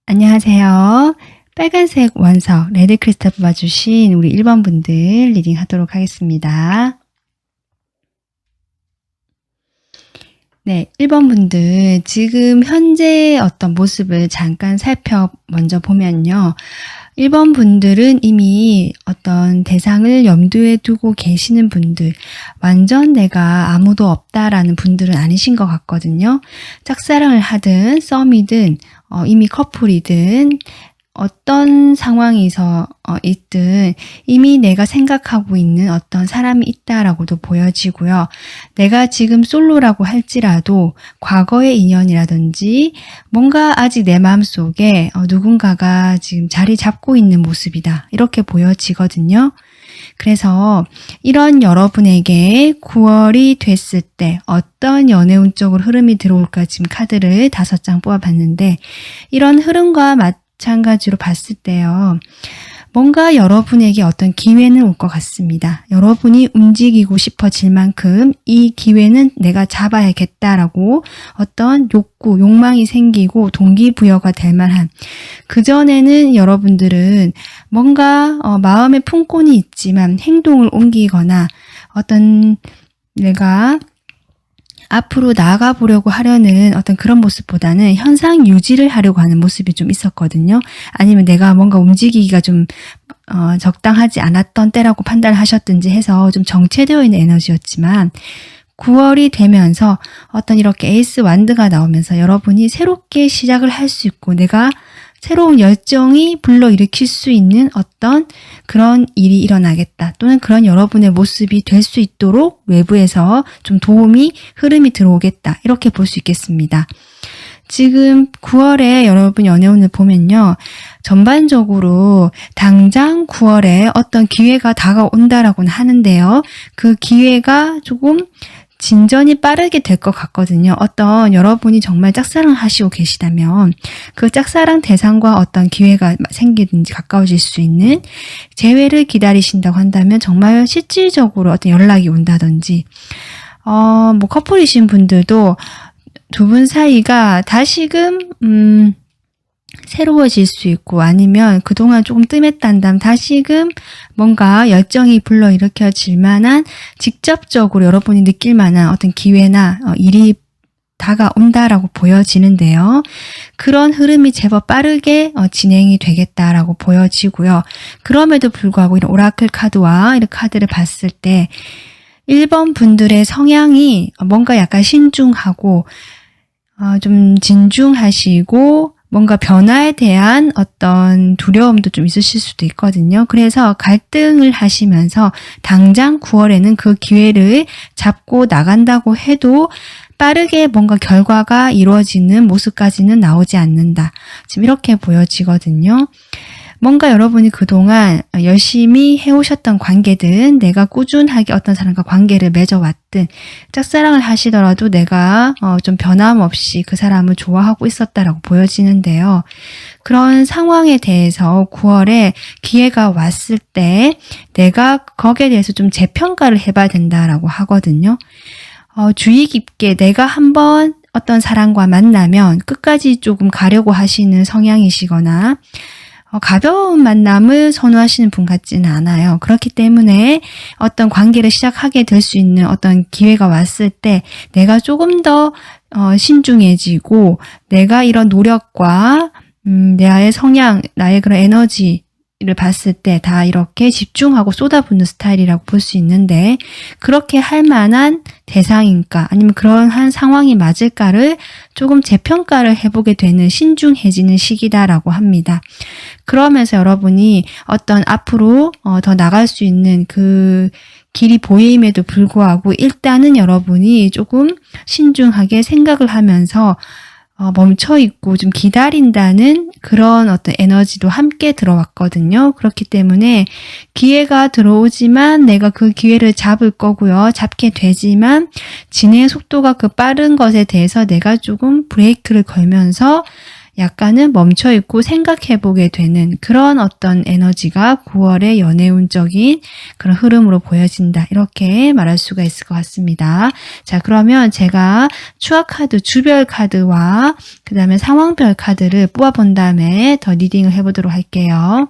안녕하세요. 빨간색 원석 레드 크리스탈 뽑아주신 우리 1번 분들 리딩 하도록 하겠습니다. 네, 1번 분들 지금 현재 어떤 모습을 잠깐 먼저 보면요. 1번 분들은 이미 어떤 대상을 염두에 두고 계시는 분들, 완전 내가 아무도 없다라는 분들은 아니신 것 같거든요. 짝사랑을 하든 썸이든 이미 커플이든 어떤 상황에서 있든 이미 내가 생각하고 있는 어떤 사람이 있다라고도 보여지고요. 내가 지금 솔로라고 할지라도 과거의 인연이라든지 뭔가 아직 내 마음속에 누군가가 지금 자리 잡고 있는 모습이다. 이렇게 보여지거든요. 그래서 이런 여러분에게 9월이 됐을 때 어떤 연애운 쪽으로 흐름이 들어올까 지금 카드를 5장 뽑아봤는데 이런 흐름과 마찬가지로 봤을 때요. 뭔가 여러분에게 어떤 기회는 올 것 같습니다. 여러분이 움직이고 싶어질 만큼 이 기회는 내가 잡아야겠다라고 어떤 욕망이 생기고 동기부여가 될 만한 그전에는 여러분들은 뭔가 마음에 품고는 있지만 행동을 옮기거나 어떤 내가 앞으로 나아가 보려고 하려는 어떤 그런 모습보다는 현상 유지를 하려고 하는 모습이 좀 있었거든요. 아니면 내가 뭔가 움직이기가 좀 적당하지 않았던 때라고 판단을 하셨든지 해서 좀 정체되어 있는 에너지였지만 9월이 되면서 어떤 이렇게 에이스 완드가 나오면서 여러분이 새롭게 시작을 할 수 있고 내가 새로운 열정이 불러일으킬 수 있는 어떤 그런 일이 일어나겠다. 또는 그런 여러분의 모습이 될 수 있도록 외부에서 좀 흐름이 들어오겠다. 이렇게 볼 수 있겠습니다. 지금 9월에 여러분 연애운을 보면요. 전반적으로 당장 9월에 어떤 기회가 다가온다라고는 하는데요. 그 기회가 조금 진전이 빠르게 될 것 같거든요. 어떤 여러분이 정말 짝사랑을 하시고 계시다면 그 짝사랑 대상과 어떤 기회가 생기든지 가까워질 수 있는 재회를 기다리신다고 한다면 정말 실질적으로 어떤 연락이 온다든지 커플이신 분들도 두 분 사이가 다시금 새로워질 수 있고 아니면 그동안 조금 뜸했단다면 다시금 뭔가 열정이 불러일으켜질 만한 직접적으로 여러분이 느낄 만한 어떤 기회나 일이 다가온다라고 보여지는데요. 그런 흐름이 제법 빠르게 진행이 되겠다라고 보여지고요. 그럼에도 불구하고 이런 오라클 카드와 이런 카드를 봤을 때 1번 분들의 성향이 뭔가 약간 신중하고 좀 진중하시고 뭔가 변화에 대한 어떤 두려움도 좀 있으실 수도 있거든요. 그래서 갈등을 하시면서 당장 9월에는 그 기회를 잡고 나간다고 해도 빠르게 뭔가 결과가 이루어지는 모습까지는 나오지 않는다. 지금 이렇게 보여지거든요. 뭔가 여러분이 그동안 열심히 해오셨던 관계든 내가 꾸준하게 어떤 사람과 관계를 맺어왔든 짝사랑을 하시더라도 내가 좀 변함없이 그 사람을 좋아하고 있었다라고 보여지는데요. 그런 상황에 대해서 9월에 기회가 왔을 때 내가 거기에 대해서 좀 재평가를 해봐야 된다라고 하거든요. 주의 깊게 내가 한번 어떤 사람과 만나면 끝까지 조금 가려고 하시는 성향이시거나 가벼운 만남을 선호하시는 분 같지는 않아요. 그렇기 때문에 어떤 관계를 시작하게 될 수 있는 어떤 기회가 왔을 때 내가 조금 더 신중해지고 내가 이런 노력과 나의 성향, 나의 그런 에너지를 봤을 때 다 이렇게 집중하고 쏟아붓는 스타일이라고 볼 수 있는데 그렇게 할 만한 대상인가 아니면 그러한 상황이 맞을까를 조금 재평가를 해보게 되는 신중해지는 시기다라고 합니다. 그러면서 여러분이 어떤 앞으로 더 나갈 수 있는 그 길이 보임에도 불구하고 일단은 여러분이 조금 신중하게 생각을 하면서 멈춰있고 좀 기다린다는 그런 어떤 에너지도 함께 들어왔거든요. 그렇기 때문에 기회가 들어오지만 내가 그 기회를 잡을 거고요. 잡게 되지만 진행 속도가 그 빠른 것에 대해서 내가 조금 브레이크를 걸면서 약간은 멈춰있고 생각해보게 되는 그런 어떤 에너지가 9월의 연애운적인 그런 흐름으로 보여진다. 이렇게 말할 수가 있을 것 같습니다. 자, 그러면 제가 추억카드, 주별 카드와 그 다음에 상황별 카드를 뽑아본 다음에 더 리딩을 해보도록 할게요.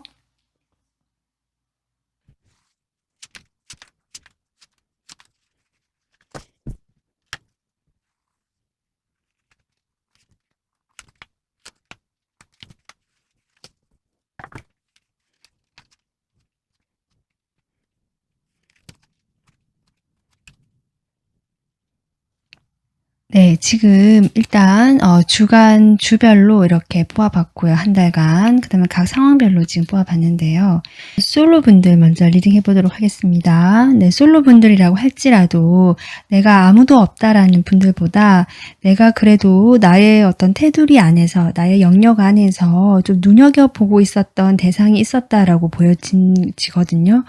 네, 지금 일단 주간 주별로 이렇게 뽑아봤고요. 한 달간. 그 다음에 각 상황별로 지금 뽑아봤는데요. 솔로분들 먼저 리딩 해보도록 하겠습니다. 네, 솔로분들이라고 할지라도 내가 아무도 없다라는 분들보다 내가 그래도 나의 어떤 테두리 안에서 나의 영역 안에서 좀 눈여겨보고 있었던 대상이 있었다라고 보여지거든요.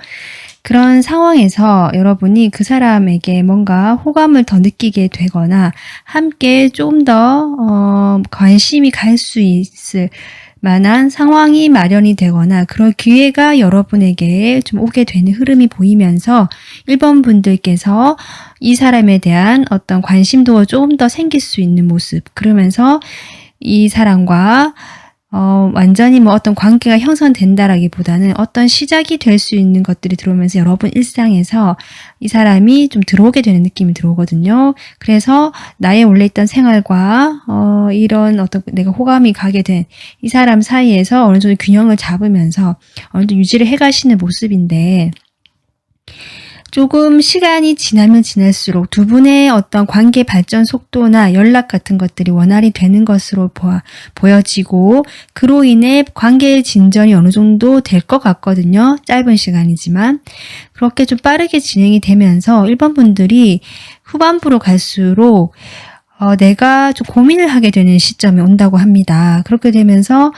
그런 상황에서 여러분이 그 사람에게 뭔가 호감을 더 느끼게 되거나 함께 좀 더 관심이 갈 수 있을 만한 상황이 마련이 되거나 그런 기회가 여러분에게 좀 오게 되는 흐름이 보이면서 1번 분들께서 이 사람에 대한 어떤 관심도가 조금 더 생길 수 있는 모습, 그러면서 이 사람과 완전히 뭐 어떤 관계가 형성된다라기보다는 어떤 시작이 될 수 있는 것들이 들어오면서 여러분 일상에서 이 사람이 좀 들어오게 되는 느낌이 들어오거든요. 그래서 나의 원래 있던 생활과 이런 어떤 내가 호감이 가게 된 이 사람 사이에서 어느 정도 균형을 잡으면서 어느 정도 유지를 해가시는 모습인데 조금 시간이 지나면 지날수록 두 분의 어떤 관계 발전 속도나 연락 같은 것들이 원활히 되는 것으로 보여지고 그로 인해 관계의 진전이 어느 정도 될 것 같거든요. 짧은 시간이지만 그렇게 좀 빠르게 진행이 되면서 1번 분들이 후반부로 갈수록 내가 좀 고민을 하게 되는 시점이 온다고 합니다. 그렇게 되면서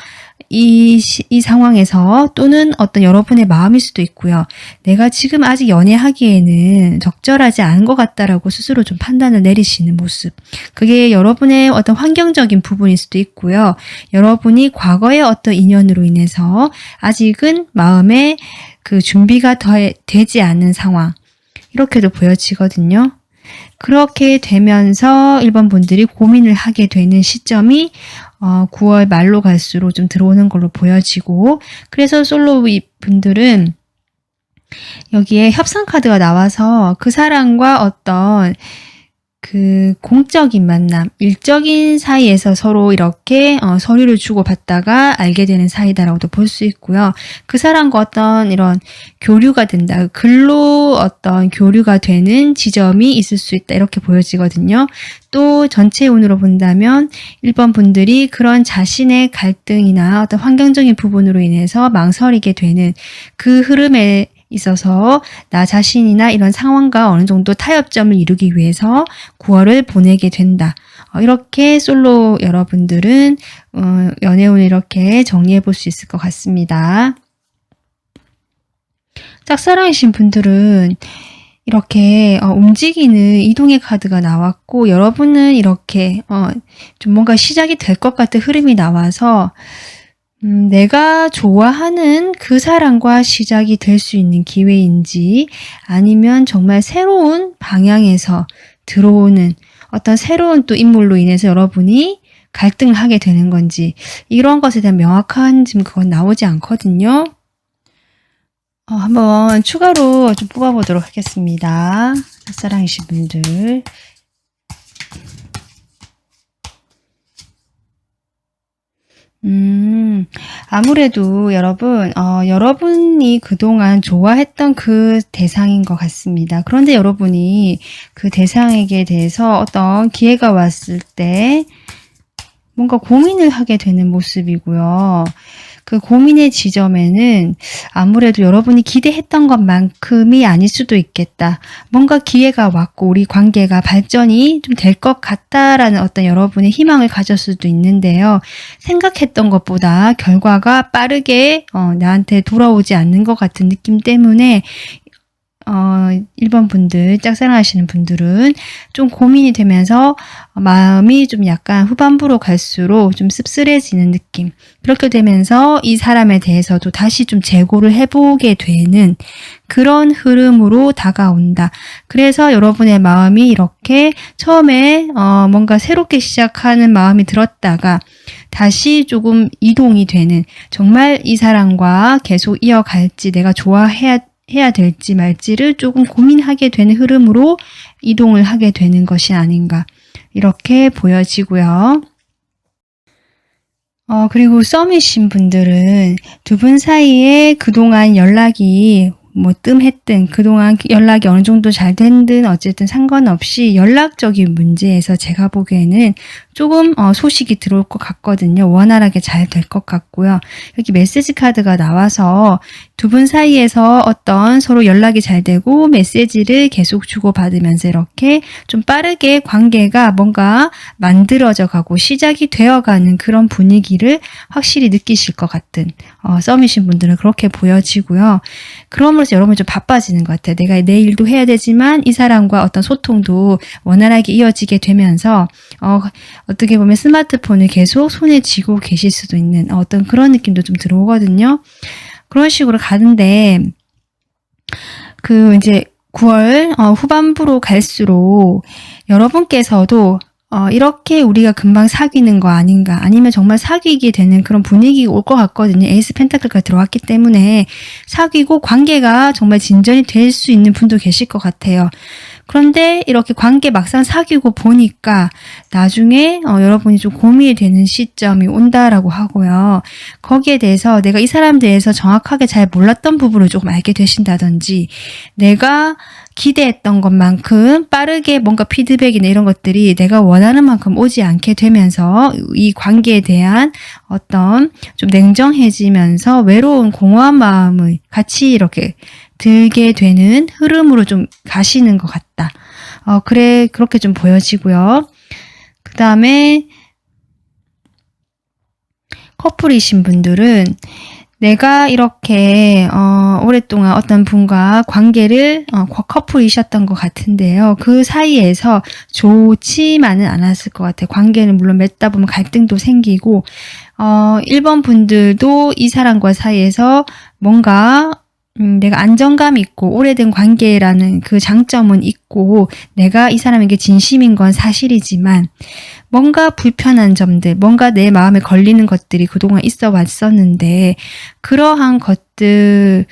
이 상황에서 또는 어떤 여러분의 마음일 수도 있고요. 내가 지금 아직 연애하기에는 적절하지 않은 것 같다라고 스스로 좀 판단을 내리시는 모습. 그게 여러분의 어떤 환경적인 부분일 수도 있고요. 여러분이 과거의 어떤 인연으로 인해서 아직은 마음에 그 준비가 되지 않은 상황. 이렇게도 보여지거든요. 그렇게 되면서 1번 분들이 고민을 하게 되는 시점이 9월 말로 갈수록 좀 들어오는 걸로 보여지고 그래서 솔로 분들은 여기에 협상 카드가 나와서 그 사람과 어떤 그 공적인 만남, 일적인 사이에서 서로 이렇게 서류를 주고받다가 알게 되는 사이다라고도 볼 수 있고요. 그 사람과 어떤 이런 교류가 된다. 글로 어떤 교류가 되는 지점이 있을 수 있다. 이렇게 보여지거든요. 또 전체 운으로 본다면 1번 분들이 그런 자신의 갈등이나 어떤 환경적인 부분으로 인해서 망설이게 되는 그 흐름에 있어서 나 자신이나 이런 상황과 어느 정도 타협점을 이루기 위해서 9월을 보내게 된다. 이렇게 솔로 여러분들은 연애운을 이렇게 정리해 볼 수 있을 것 같습니다. 짝사랑이신 분들은 이렇게 움직이는 이동의 카드가 나왔고, 여러분은 이렇게 좀 뭔가 시작이 될 것 같은 흐름이 나와서 내가 좋아하는 그 사람과 시작이 될 수 있는 기회인지, 아니면 정말 새로운 방향에서 들어오는 어떤 새로운 또 인물로 인해서 여러분이 갈등을 하게 되는 건지, 이런 것에 대한 명확한 지금 그건 나오지 않거든요. 한번 추가로 좀 뽑아보도록 하겠습니다. 짝사랑이신 분들. 아무래도 여러분이 그동안 좋아했던 그 대상인 것 같습니다. 그런데 여러분이 그 대상에게 대해서 어떤 기회가 왔을 때 뭔가 고민을 하게 되는 모습이고요. 그 고민의 지점에는 아무래도 여러분이 기대했던 것만큼이 아닐 수도 있겠다. 뭔가 기회가 왔고 우리 관계가 발전이 좀 될 것 같다라는 어떤 여러분의 희망을 가질 수도 있는데요. 생각했던 것보다 결과가 빠르게 나한테 돌아오지 않는 것 같은 느낌 때문에 1번 분들, 짝사랑하시는 분들은 좀 고민이 되면서 마음이 좀 약간 후반부로 갈수록 좀 씁쓸해지는 느낌. 그렇게 되면서 이 사람에 대해서도 다시 좀 재고를 해보게 되는 그런 흐름으로 다가온다. 그래서 여러분의 마음이 이렇게 처음에 뭔가 새롭게 시작하는 마음이 들었다가 다시 조금 이동이 되는, 정말 이 사람과 계속 이어갈지, 내가 좋아해야 될지 말지를 조금 고민하게 되는 흐름으로 이동을 하게 되는 것이 아닌가, 이렇게 보여지고요. 그리고 썸이신 분들은 두 분 사이에 그동안 연락이 뜸했든 그동안 연락이 어느 정도 잘 된든 어쨌든 상관없이 연락적인 문제에서 제가 보기에는 조금 소식이 들어올 것 같거든요. 원활하게 잘 될 것 같고요. 여기 메시지 카드가 나와서 두 분 사이에서 어떤 서로 연락이 잘 되고 메시지를 계속 주고받으면서 이렇게 좀 빠르게 관계가 뭔가 만들어져 가고 시작이 되어가는 그런 분위기를 확실히 느끼실 것 같은 썸이신 분들은 그렇게 보여지고요. 그러면서 여러분이 좀 바빠지는 것 같아요. 내가 내 일도 해야 되지만 이 사람과 어떤 소통도 원활하게 이어지게 되면서 어떻게 보면 스마트폰을 계속 손에 쥐고 계실 수도 있는 어떤 그런 느낌도 좀 들어오거든요. 그런 식으로 가는데 이제 9월 후반부로 갈수록 여러분께서도 이렇게 우리가 금방 사귀는 거 아닌가, 아니면 정말 사귀게 되는 그런 분위기가 올 것 같거든요. 에이스 펜타클가 들어왔기 때문에 사귀고 관계가 정말 진전이 될 수 있는 분도 계실 것 같아요. 그런데 이렇게 관계 막상 사귀고 보니까 나중에 여러분이 좀 고민이 되는 시점이 온다라고 하고요. 거기에 대해서 내가 이 사람에 대해서 정확하게 잘 몰랐던 부분을 조금 알게 되신다든지, 내가 기대했던 것만큼 빠르게 뭔가 피드백이나 이런 것들이 내가 원하는 만큼 오지 않게 되면서 이 관계에 대한 어떤 좀 냉정해지면서 외로운 공허한 마음을 같이 이렇게 들게 되는 흐름으로 좀 가시는 것 같다. 그렇게 좀 보여지고요. 그 다음에 커플이신 분들은 내가 이렇게 오랫동안 어떤 분과 관계를 커플이셨던 것 같은데요. 그 사이에서 좋지만은 않았을 것 같아요. 관계는 물론 맺다 보면 갈등도 생기고 1번 분들도 이 사람과 사이에서 뭔가 내가 안정감 있고 오래된 관계라는 그 장점은 있고 내가 이 사람에게 진심인 건 사실이지만 뭔가 불편한 점들, 뭔가 내 마음에 걸리는 것들이 그동안 있어 왔었는데 그러한 것들을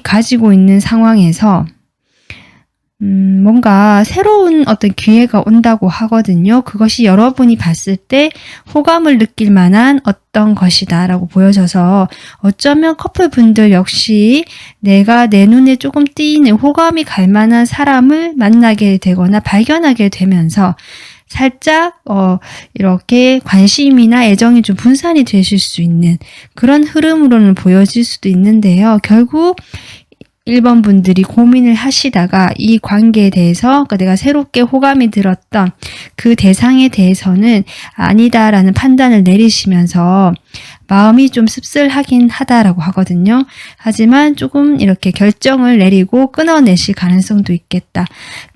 가지고 있는 상황에서 뭔가 새로운 어떤 기회가 온다고 하거든요. 그것이 여러분이 봤을 때 호감을 느낄 만한 어떤 것이다 라고 보여져서 어쩌면 커플분들 역시 내가 내 눈에 조금 띄는 호감이 갈 만한 사람을 만나게 되거나 발견하게 되면서 살짝 이렇게 관심이나 애정이 좀 분산이 되실 수 있는 그런 흐름으로는 보여질 수도 있는데요. 결국 1번 분들이 고민을 하시다가 이 관계에 대해서 그러니까 내가 새롭게 호감이 들었던 그 대상에 대해서는 아니다라는 판단을 내리시면서 마음이 좀 씁쓸하긴 하다라고 하거든요. 하지만 조금 이렇게 결정을 내리고 끊어내실 가능성도 있겠다.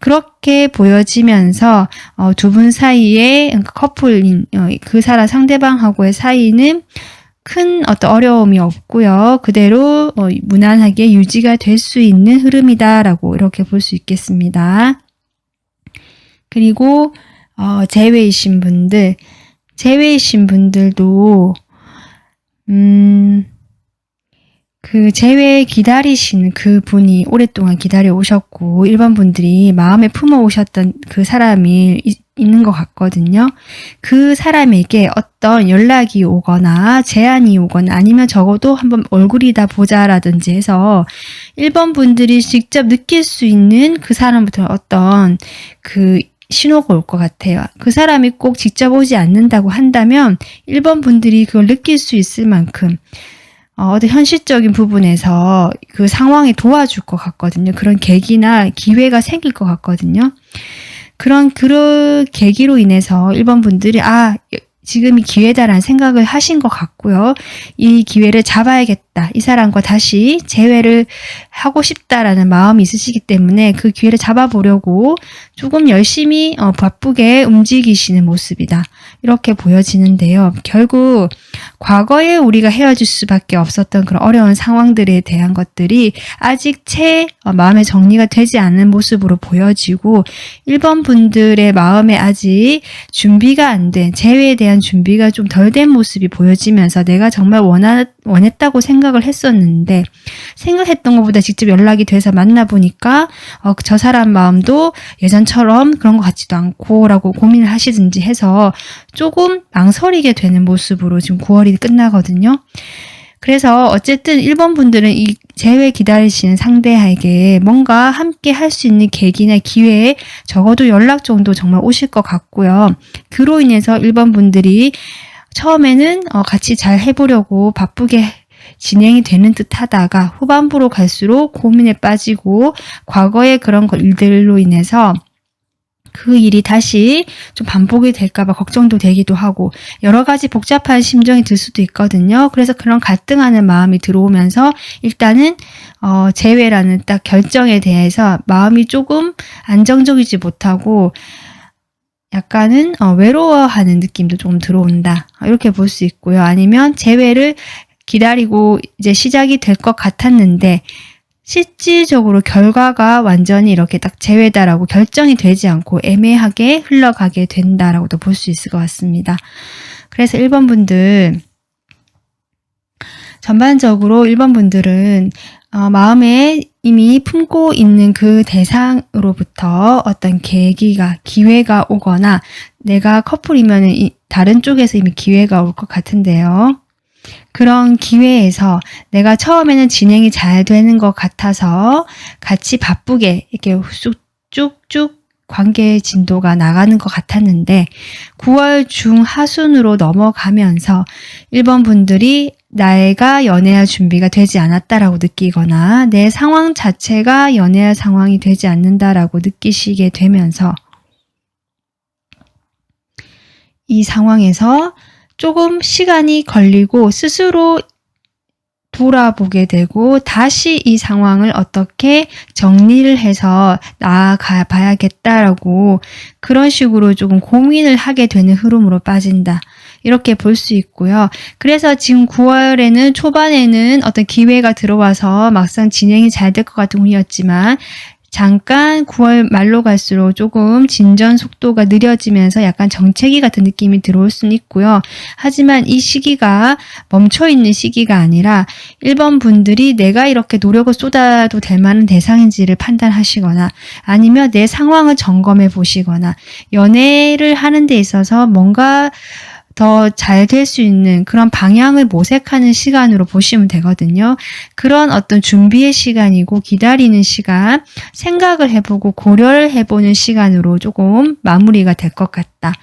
그렇게 보여지면서 두 분 사이에 커플인 그 사람 상대방하고의 사이는 큰 어떤 어려움이 없고요. 그대로 무난하게 유지가 될 수 있는 흐름이다라고 이렇게 볼 수 있겠습니다. 그리고 재회이신 분들도 그 재회 기다리신 그 분이 오랫동안 기다려 오셨고 1번 분들이 마음에 품어 오셨던 그 사람이 있는 것 같거든요. 그 사람에게 어떤 연락이 오거나 제안이 오거나 아니면 적어도 한번 얼굴이다 보자라든지 해서 1번 분들이 직접 느낄 수 있는 그 사람부터 어떤 그 신호가 올 것 같아요. 그 사람이 꼭 직접 오지 않는다고 한다면 1번 분들이 그걸 느낄 수 있을 만큼 어떤 현실적인 부분에서 그 상황에 도와줄 것 같거든요. 그런 계기나 기회가 생길 것 같거든요. 그런 계기로 인해서 1번 분들이 지금이 기회다라는 생각을 하신 것 같고요. 이 기회를 잡아야겠다. 이 사람과 다시 재회를 하고 싶다라는 마음이 있으시기 때문에 그 기회를 잡아보려고 조금 열심히 바쁘게 움직이시는 모습이다. 이렇게 보여지는데요. 결국 과거에 우리가 헤어질 수밖에 없었던 그런 어려운 상황들에 대한 것들이 아직 채 마음의 정리가 되지 않은 모습으로 보여지고 1번 분들의 마음에 아직 준비가 안 된 재회에 대한 준비가 좀 덜 된 모습이 보여지면서 내가 정말 원했다고 생각을 했었는데 생각했던 것보다 직접 연락이 돼서 만나보니까 저 사람 마음도 예전처럼 그런 것 같지도 않고 라고 고민을 하시든지 해서 조금 망설이게 되는 모습으로 지금 9월이 끝나거든요. 그래서 어쨌든 1번 분들은 이 재회 기다리시는 상대에게 뭔가 함께 할 수 있는 계기나 기회에 적어도 연락 정도 정말 오실 것 같고요. 그로 인해서 1번 분들이 처음에는 같이 잘 해보려고 바쁘게 진행이 되는 듯 하다가 후반부로 갈수록 고민에 빠지고 과거의 그런 일들로 인해서 그 일이 다시 좀 반복이 될까봐 걱정도 되기도 하고 여러 가지 복잡한 심정이 들 수도 있거든요. 그래서 그런 갈등하는 마음이 들어오면서 일단은 재회라는 딱 결정에 대해서 마음이 조금 안정적이지 못하고 약간은 외로워하는 느낌도 조금 들어온다. 이렇게 볼 수 있고요. 아니면 재회를 기다리고 이제 시작이 될 것 같았는데 실질적으로 결과가 완전히 이렇게 딱 재회다라고 결정이 되지 않고 애매하게 흘러가게 된다라고도 볼 수 있을 것 같습니다. 그래서 1번 분들 전반적으로 1번 분들은 마음에 이미 품고 있는 그 대상으로부터 어떤 기회가 오거나 내가 커플이면 다른 쪽에서 이미 기회가 올 것 같은데요. 그런 기회에서 내가 처음에는 진행이 잘 되는 것 같아서 같이 바쁘게 이렇게 쭉쭉 관계의 진도가 나가는 것 같았는데 9월 중하순으로 넘어가면서 1번 분들이 내가 연애할 준비가 되지 않았다라고 느끼거나 내 상황 자체가 연애할 상황이 되지 않는다라고 느끼시게 되면서 이 상황에서 조금 시간이 걸리고 스스로 돌아보게 되고 다시 이 상황을 어떻게 정리를 해서 나아가 봐야겠다라고 그런 식으로 조금 고민을 하게 되는 흐름으로 빠진다. 이렇게 볼 수 있고요. 그래서 지금 9월에는 초반에는 어떤 기회가 들어와서 막상 진행이 잘 될 것 같은 운이었지만 잠깐 9월 말로 갈수록 조금 진전 속도가 느려지면서 약간 정체기 같은 느낌이 들어올 수는 있고요. 하지만 이 시기가 멈춰있는 시기가 아니라 1번 분들이 내가 이렇게 노력을 쏟아도 될 만한 대상인지를 판단하시거나 아니면 내 상황을 점검해 보시거나 연애를 하는 데 있어서 뭔가 더 잘 될 수 있는 그런 방향을 모색하는 시간으로 보시면 되거든요. 그런 어떤 준비의 시간이고 기다리는 시간, 생각을 해보고 고려를 해보는 시간으로 조금 마무리가 될 것 같다.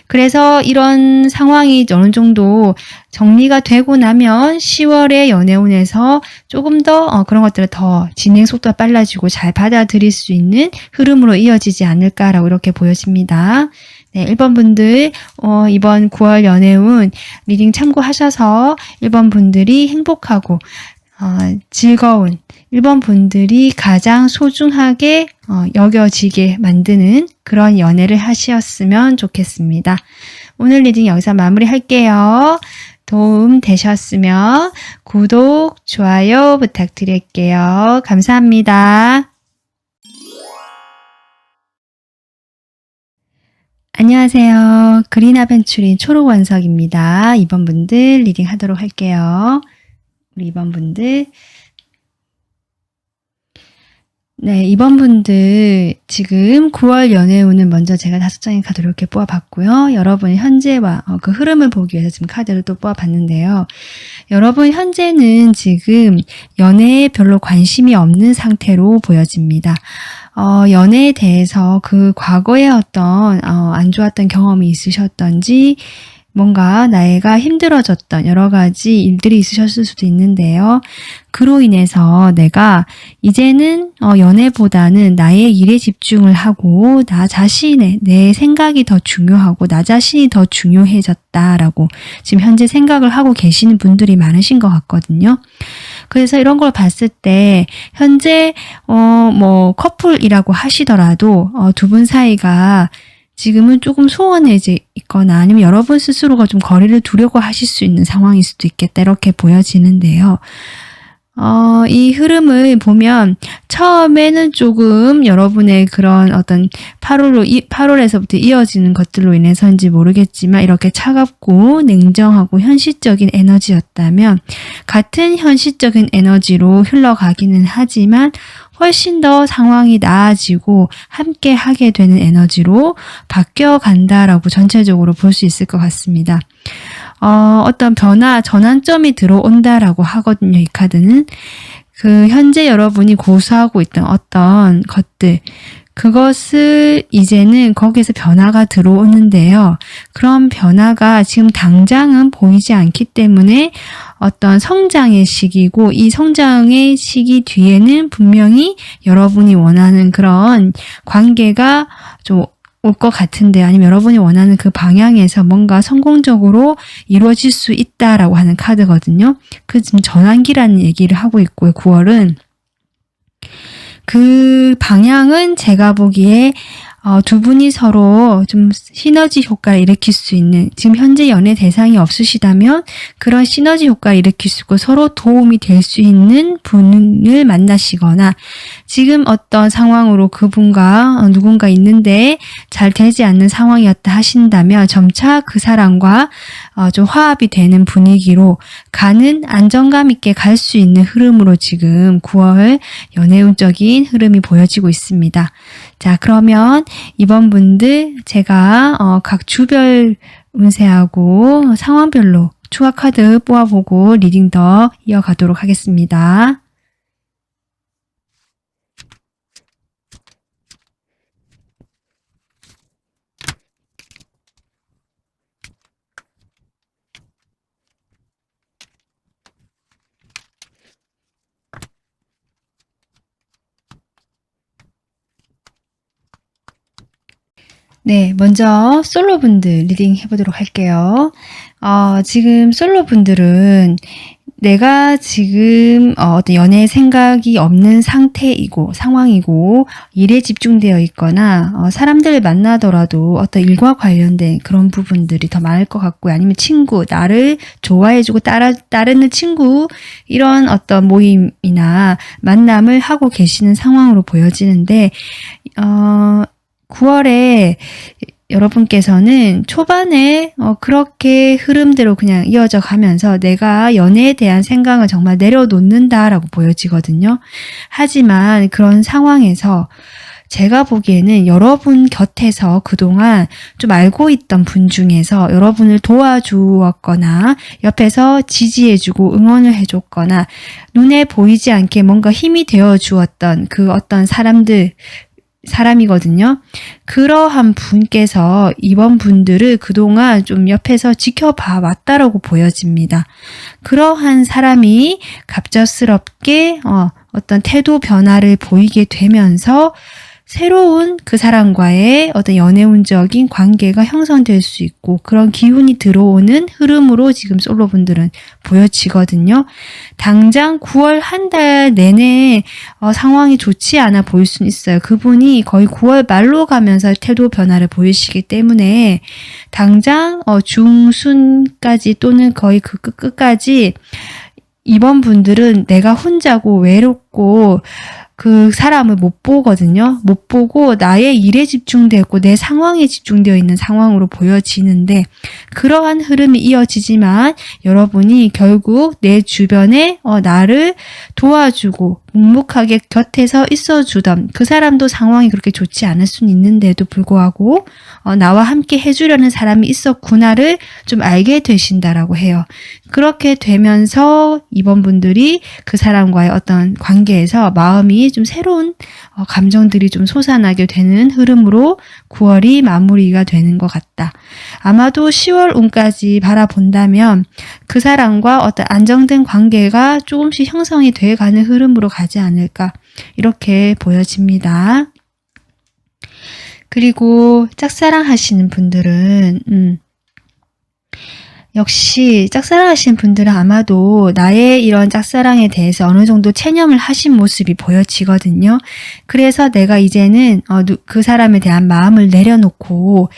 그래서 이런 상황이 어느 정도 정리가 되고 나면 10월에 연애운에서 조금 더 그런 것들을 더 진행 속도가 빨라지고 잘 받아들일 수 있는 흐름으로 이어지지 않을까라고 이렇게 보여집니다. 네, 1번 분들 이번 9월 연애운 리딩 참고하셔서 1번 분들이 행복하고 즐거운 1번 분들이 가장 소중하게 여겨지게 만드는 그런 연애를 하셨으면 좋겠습니다. 오늘 리딩 여기서 마무리할게요. 도움 되셨으면 구독, 좋아요 부탁드릴게요. 감사합니다. 안녕하세요. 그린 아벤츄린 초록 원석입니다. 2번 분들 리딩 하도록 할게요. 우리 2번 분들. 네, 2번 분들 지금 9월 연애운은 먼저 제가 5장의 카드를 이렇게 뽑아봤고요. 여러분 현재와 그 흐름을 보기 위해서 지금 카드를 또 뽑아봤는데요. 여러분 현재는 지금 연애에 별로 관심이 없는 상태로 보여집니다. 연애에 대해서 그 과거에 어떤 안 좋았던 경험이 있으셨던지 뭔가 나이가 힘들어졌던 여러 가지 일들이 있으셨을 수도 있는데요. 그로 인해서 내가 이제는 연애보다는 나의 일에 집중을 하고 나 자신의 내 생각이 더 중요하고 나 자신이 더 중요해졌다라고 지금 현재 생각을 하고 계시는 분들이 많으신 것 같거든요. 그래서 이런 걸 봤을 때 현재 뭐 커플이라고 하시더라도 두 분 사이가 지금은 조금 소원해져 있거나 아니면 여러분 스스로가 좀 거리를 두려고 하실 수 있는 상황일 수도 있겠다 이렇게 보여지는데요. 이 흐름을 보면 처음에는 조금 여러분의 그런 어떤 8월에서부터 이어지는 것들로 인해서인지 모르겠지만 이렇게 차갑고 냉정하고 현실적인 에너지였다면 같은 현실적인 에너지로 흘러가기는 하지만 훨씬 더 상황이 나아지고 함께 하게 되는 에너지로 바뀌어 간다라고 전체적으로 볼 수 있을 것 같습니다. 어떤 전환점이 들어온다라고 하거든요, 이 카드는. 그 현재 여러분이 고수하고 있던 어떤 것들, 그것을 이제는 거기에서 변화가 들어오는데요. 그런 변화가 지금 당장은 보이지 않기 때문에 어떤 성장의 시기고 이 성장의 시기 뒤에는 분명히 여러분이 원하는 그런 관계가 좀 올 것 같은데 아니면 여러분이 원하는 그 방향에서 뭔가 성공적으로 이루어질 수 있다라고 하는 카드거든요. 그 지금 전환기라는 얘기를 하고 있고요. 9월은 그 방향은 제가 보기에 두 분이 서로 좀 시너지 효과를 일으킬 수 있는 지금 현재 연애 대상이 없으시다면 그런 시너지 효과를 일으킬 수 있고 서로 도움이 될 수 있는 분을 만나시거나 지금 어떤 상황으로 그분과 누군가 있는데 잘 되지 않는 상황이었다 하신다면 점차 그 사람과 좀 화합이 되는 분위기로 가는 안정감 있게 갈 수 있는 흐름으로 지금 9월 연애운적인 흐름이 보여지고 있습니다. 자, 그러면 이번 분들 제가 각 주별 운세하고 상황별로 추가 카드 뽑아보고 리딩 더 이어가도록 하겠습니다. 네, 먼저 솔로분들 리딩 해보도록 할게요. 지금 솔로분들은 내가 지금 어떤 연애 생각이 없는 상태이고 상황이고 일에 집중되어 있거나 사람들을 만나더라도 어떤 일과 관련된 그런 부분들이 더 많을 것 같고요. 아니면 친구, 나를 좋아해주고 따르는 친구 이런 어떤 모임이나 만남을 하고 계시는 상황으로 보여지는데 9월에 여러분께서는 초반에 그렇게 흐름대로 그냥 이어져 가면서 내가 연애에 대한 생각을 정말 내려놓는다라고 보여지거든요. 하지만 그런 상황에서 제가 보기에는 여러분 곁에서 그동안 좀 알고 있던 분 중에서 여러분을 도와주었거나 옆에서 지지해주고 응원을 해줬거나 눈에 보이지 않게 뭔가 힘이 되어 주었던 그 어떤 사람이거든요. 그러한 분께서 이번 분들을 그동안 좀 옆에서 지켜봐 왔다라고 보여집니다. 그러한 사람이 갑작스럽게 어떤 태도 변화를 보이게 되면서 새로운 그 사람과의 어떤 연애운적인 관계가 형성될 수 있고 그런 기운이 들어오는 흐름으로 지금 솔로분들은 보여지거든요. 당장 9월 한 달 내내 상황이 좋지 않아 보일 수는 있어요. 그분이 거의 9월 말로 가면서 태도 변화를 보이시기 때문에 당장 중순까지 또는 거의 그 끝까지 이번 분들은 내가 혼자고 외롭고 그 사람을 못 보거든요. 못 보고 나의 일에 집중되어 있고 내 상황에 집중되어 있는 상황으로 보여지는데 그러한 흐름이 이어지지만 여러분이 결국 내 주변에 나를 도와주고 묵묵하게 곁에서 있어주던 그 사람도 상황이 그렇게 좋지 않을 수는 있는데도 불구하고 나와 함께 해주려는 사람이 있었구나를 좀 알게 되신다라고 해요. 그렇게 되면서 이번 분들이 그 사람과의 어떤 관계에서 마음이 좀 새로운 감정들이 좀 솟아나게 되는 흐름으로 9월이 마무리가 되는 것 같다. 아마도 10월 운까지 바라본다면 그 사람과 어떤 안정된 관계가 조금씩 형성이 돼가는 흐름으로 가지 않을까 이렇게 보여집니다. 그리고 짝사랑 하시는 분들은 역시 짝사랑 하시는 분들은 아마도 나의 이런 짝사랑에 대해서 어느 정도 체념을 하신 모습이 보여지거든요. 그래서 내가 이제는 그 사람에 대한 마음을 내려놓고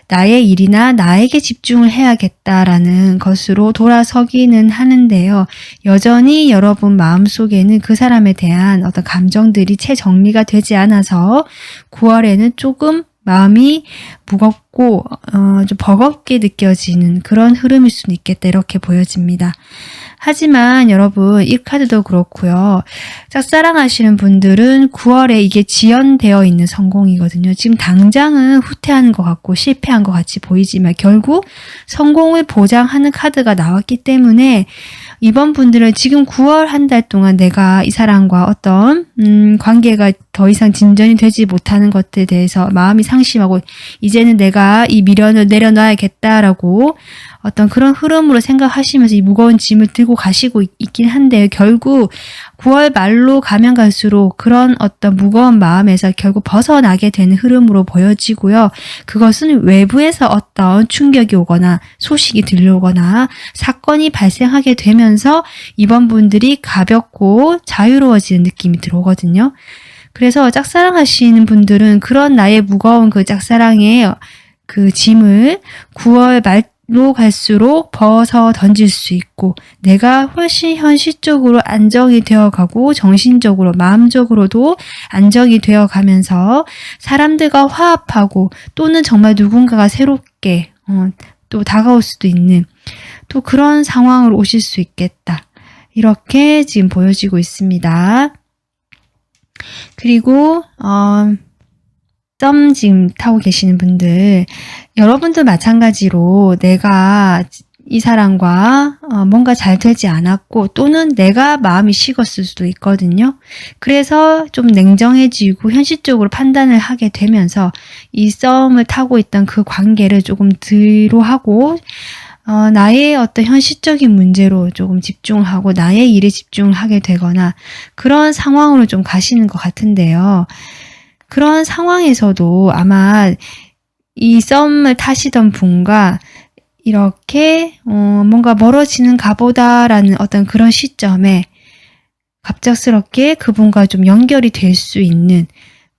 나의 일이나 나에게 집중을 해야겠다라는 것으로 돌아서기는 하는데요. 여전히 여러분 마음속에는 그 사람에 대한 어떤 감정들이 채 정리가 되지 않아서 9월에는 조금 마음이 무겁고 좀 버겁게 느껴지는 그런 흐름일 수는 있겠다 이렇게 보여집니다. 하지만 여러분 이 카드도 그렇고요. 짝사랑 하시는 분들은 9월에 이게 지연되어 있는 성공이거든요. 지금 당장은 후퇴하는 것 같고 실패한 것 같이 보이지만 결국 성공을 보장하는 카드가 나왔기 때문에 이번 분들은 지금 9월 한 달 동안 내가 이 사람과 어떤 관계가 더 이상 진전이 되지 못하는 것들에 대해서 마음이 상심하고 이제는 내가 이 미련을 내려놔야겠다라고 어떤 그런 흐름으로 생각하시면서 이 무거운 짐을 들고 가시고 있긴 한데 결국 9월 말로 가면 갈수록 그런 어떤 무거운 마음에서 결국 벗어나게 되는 흐름으로 보여지고요. 그것은 외부에서 어떤 충격이 오거나 소식이 들려오거나 사건이 발생하게 되면서 이번 분들이 가볍고 자유로워지는 느낌이 들어오거든요. 그래서 짝사랑 하시는 분들은 그런 나의 무거운 그 짝사랑의 그 짐을 9월 말로 갈수록 벗어 던질 수 있고 내가 훨씬 현실적으로 안정이 되어가고 정신적으로 마음적으로도 안정이 되어가면서 사람들과 화합하고 또는 정말 누군가가 새롭게 또 다가올 수도 있는 또 그런 상황으로 오실 수 있겠다. 이렇게 지금 보여지고 있습니다. 그리고 썸 지금 타고 계시는 분들 여러분도 마찬가지로 내가 이 사람과 뭔가 잘 되지 않았고 또는 내가 마음이 식었을 수도 있거든요. 그래서 좀 냉정해지고 현실적으로 판단을 하게 되면서 이 썸을 타고 있던 그 관계를 조금 뒤로하고 나의 어떤 현실적인 문제로 조금 집중하고 나의 일에 집중을 하게 되거나 그런 상황으로 좀 가시는 것 같은데요. 그런 상황에서도 아마 이 썸을 타시던 분과 이렇게 뭔가 멀어지는가 보다라는 어떤 그런 시점에 갑작스럽게 그분과 좀 연결이 될 수 있는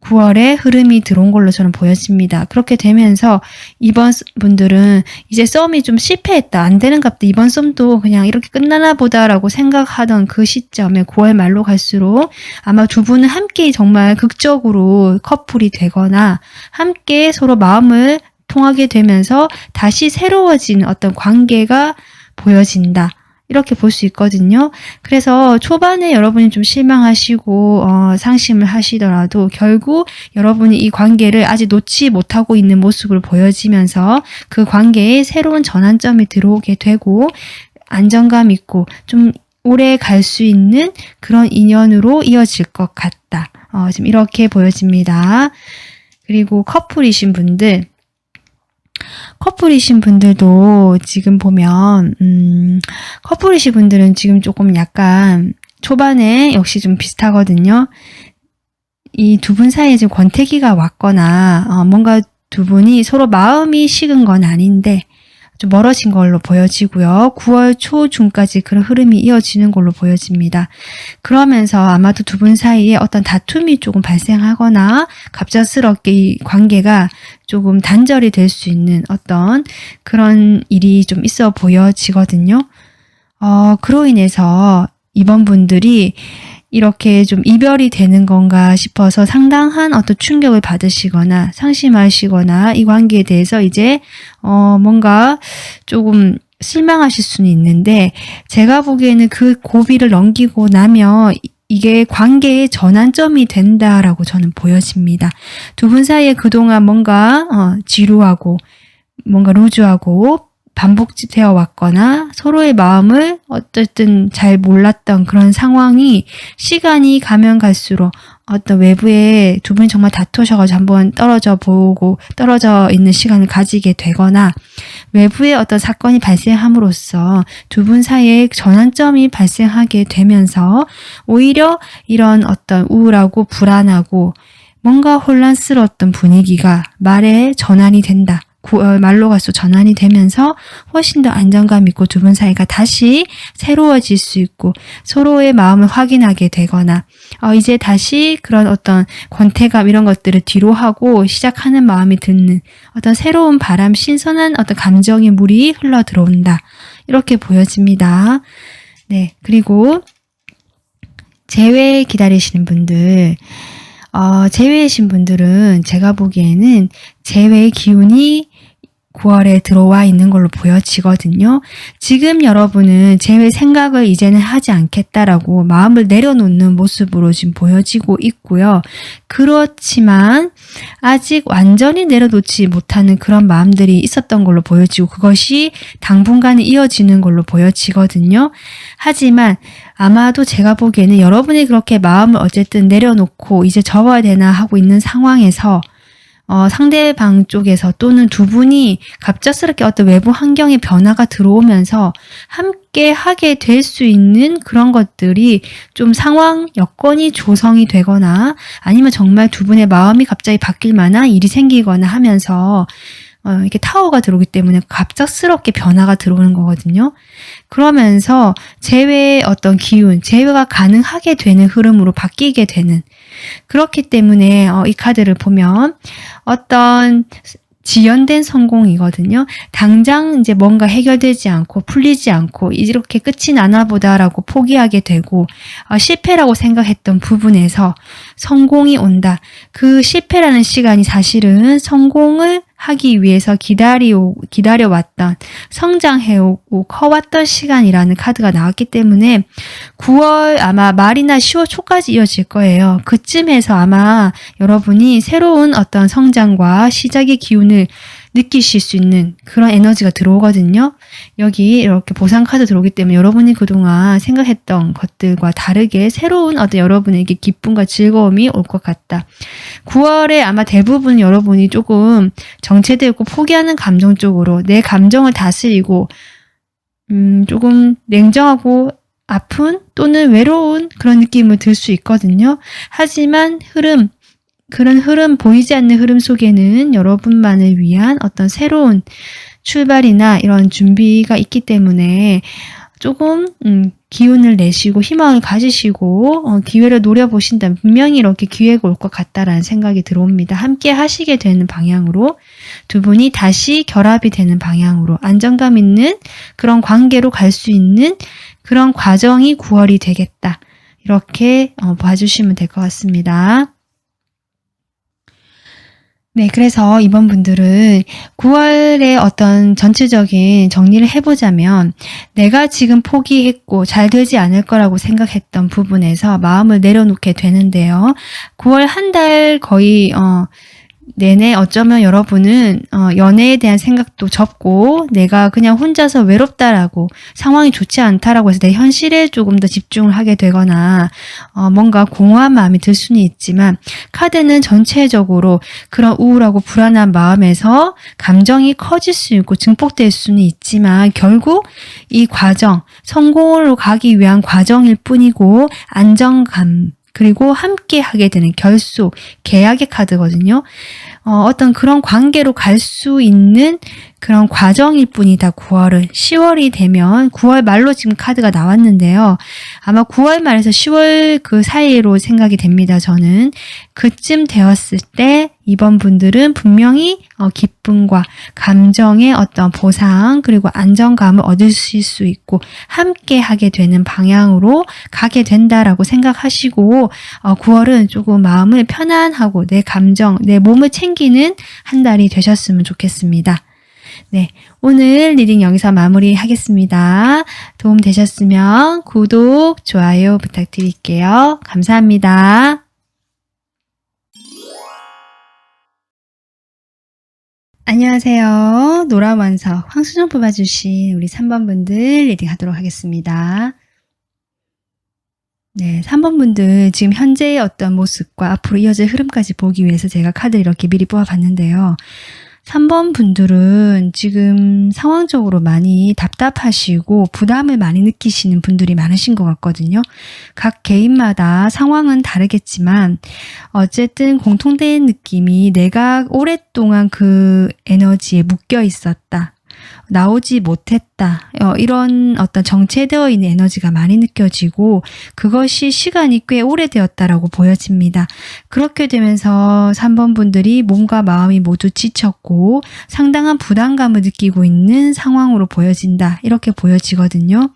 9월에 흐름이 들어온 걸로 저는 보여집니다. 그렇게 되면서 이번 분들은 이제 썸이 좀 실패했다. 안 되는가 보다. 이번 썸도 그냥 이렇게 끝나나 보다라고 생각하던 그 시점에 9월 말로 갈수록 아마 두 분은 함께 정말 극적으로 커플이 되거나 함께 서로 마음을 통하게 되면서 다시 새로워진 어떤 관계가 보여진다. 이렇게 볼 수 있거든요. 그래서 초반에 여러분이 좀 실망하시고 상심을 하시더라도 결국 여러분이 이 관계를 아직 놓지 못하고 있는 모습을 보여지면서 그 관계에 새로운 전환점이 들어오게 되고 안정감 있고 좀 오래 갈 수 있는 그런 인연으로 이어질 것 같다. 지금 이렇게 보여집니다. 그리고 커플이신 분들도 지금 보면 커플이신 분들은 지금 조금 약간 초반에 역시 좀 비슷하거든요. 이 두 분 사이에 지금 권태기가 왔거나 뭔가 두 분이 서로 마음이 식은 건 아닌데 좀 멀어진 걸로 보여지고요. 9월 초중까지 그런 흐름이 이어지는 걸로 보여집니다. 그러면서 아마도 두 분 사이에 어떤 다툼이 조금 발생하거나 갑작스럽게 이 관계가 조금 단절이 될 수 있는 어떤 그런 일이 좀 있어 보여지거든요. 그로 인해서 이번 분들이 이렇게 좀 이별이 되는 건가 싶어서 상당한 어떤 충격을 받으시거나 상심하시거나 이 관계에 대해서 이제 뭔가 조금 실망하실 수는 있는데 제가 보기에는 그 고비를 넘기고 나면 이게 관계의 전환점이 된다라고 저는 보여집니다. 두 분 사이에 그동안 뭔가 지루하고 뭔가 루즈하고 반복되어 왔거나 서로의 마음을 어쨌든 잘 몰랐던 그런 상황이 시간이 가면 갈수록 어떤 외부에 두 분이 정말 다투셔가지고 한번 떨어져 있는 시간을 가지게 되거나 외부에 어떤 사건이 발생함으로써 두 분 사이에 전환점이 발생하게 되면서 오히려 이런 어떤 우울하고 불안하고 뭔가 혼란스러웠던 분위기가 말에 전환이 된다. 말로 갈수록 전환이 되면서 훨씬 더 안정감 있고 두 분 사이가 다시 새로워질 수 있고 서로의 마음을 확인하게 되거나 이제 다시 그런 어떤 권태감 이런 것들을 뒤로 하고 시작하는 마음이 드는 어떤 새로운 바람, 신선한 어떤 감정의 물이 흘러 들어온다. 이렇게 보여집니다. 네, 그리고 재회 기다리시는 분들 재회이신 분들은 제가 보기에는 재회의 기운이 9월에 들어와 있는 걸로 보여지거든요. 지금 여러분은 재회 생각을 이제는 하지 않겠다라고 마음을 내려놓는 모습으로 지금 보여지고 있고요. 그렇지만 아직 완전히 내려놓지 못하는 그런 마음들이 있었던 걸로 보여지고 그것이 당분간 이어지는 걸로 보여지거든요. 하지만 아마도 제가 보기에는 여러분이 그렇게 마음을 어쨌든 내려놓고 이제 접어야 되나 하고 있는 상황에서 상대방 쪽에서 또는 두 분이 갑작스럽게 어떤 외부 환경의 변화가 들어오면서 함께 하게 될 수 있는 그런 것들이 좀 상황, 여건이 조성이 되거나 아니면 정말 두 분의 마음이 갑자기 바뀔 만한 일이 생기거나 하면서 이렇게 타워가 들어오기 때문에 갑작스럽게 변화가 들어오는 거거든요. 그러면서 재회의 어떤 기운, 재회가 가능하게 되는 흐름으로 바뀌게 되는 그렇기 때문에 이 카드를 보면 어떤 지연된 성공이거든요. 당장 이제 뭔가 해결되지 않고 풀리지 않고 이렇게 끝이 나나 보다라고 포기하게 되고 실패라고 생각했던 부분에서 성공이 온다. 그 실패라는 시간이 사실은 성공을 하기 위해서 기다려왔던 성장해오고 커왔던 시간이라는 카드가 나왔기 때문에 9월 아마 말이나 10월 초까지 이어질 거예요. 그쯤에서 아마 여러분이 새로운 어떤 성장과 시작의 기운을 느끼실 수 있는 그런 에너지가 들어오거든요. 여기 이렇게 보상 카드 들어오기 때문에 여러분이 그동안 생각했던 것들과 다르게 새로운 어떤 여러분에게 기쁨과 즐거움이 올 것 같다. 9월에 아마 대부분 여러분이 조금 정체되고 포기하는 감정 쪽으로 내 감정을 다스리고 조금 냉정하고 아픈 또는 외로운 그런 느낌을 들 수 있거든요. 하지만 그런 흐름, 보이지 않는 흐름 속에는 여러분만을 위한 어떤 새로운 출발이나 이런 준비가 있기 때문에 조금 기운을 내시고 희망을 가지시고 기회를 노려보신다면 분명히 이렇게 기회가 올 것 같다라는 생각이 들어옵니다. 함께 하시게 되는 방향으로 두 분이 다시 결합이 되는 방향으로 안정감 있는 그런 관계로 갈 수 있는 그런 과정이 9월이 되겠다. 이렇게 봐주시면 될 것 같습니다. 네, 그래서 이번 분들은 9월의 어떤 전체적인 정리를 해보자면 내가 지금 포기했고 잘 되지 않을 거라고 생각했던 부분에서 마음을 내려놓게 되는데요. 9월 한 달 거의 내내 어쩌면 여러분은 연애에 대한 생각도 접고 내가 그냥 혼자서 외롭다라고 상황이 좋지 않다라고 해서 내 현실에 조금 더 집중을 하게 되거나 뭔가 공허한 마음이 들 수는 있지만 카드는 전체적으로 그런 우울하고 불안한 마음에서 감정이 커질 수 있고 증폭될 수는 있지만 결국 이 과정, 성공으로 가기 위한 과정일 뿐이고 안정감 그리고 함께 하게 되는 결속, 계약의 카드거든요. 어떤 그런 관계로 갈 수 있는 그런 과정일 뿐이다. 9월은 10월이 되면 9월 말로 지금 카드가 나왔는데요. 아마 9월 말에서 10월 그 사이로 생각이 됩니다. 저는 그쯤 되었을 때 이번 분들은 분명히 기쁨과 감정의 어떤 보상 그리고 안정감을 얻으실 수 있고 함께 하게 되는 방향으로 가게 된다라고 생각하시고 9월은 조금 마음을 편안하고 내 감정, 내 몸을 챙기는 한 달이 되셨으면 좋겠습니다. 네, 오늘 리딩 여기서 마무리하겠습니다. 도움 되셨으면 구독, 좋아요 부탁드릴게요. 감사합니다. 안녕하세요. 노란 원석 황수정 뽑아주신 우리 3번 분들 리딩 하도록 하겠습니다. 네, 3번 분들 지금 현재의 어떤 모습과 앞으로 이어질 흐름까지 보기 위해서 제가 카드를 이렇게 미리 뽑아봤는데요. 3번 분들은 지금 상황적으로 많이 답답하시고 부담을 많이 느끼시는 분들이 많으신 것 같거든요. 각 개인마다 상황은 다르겠지만 어쨌든 공통된 느낌이 내가 오랫동안 그 에너지에 묶여 있었다. 나오지 못했다. 이런 어떤 정체되어 있는 에너지가 많이 느껴지고 그것이 시간이 꽤 오래되었다라고 보여집니다. 그렇게 되면서 3번 분들이 몸과 마음이 모두 지쳤고 상당한 부담감을 느끼고 있는 상황으로 보여진다. 이렇게 보여지거든요.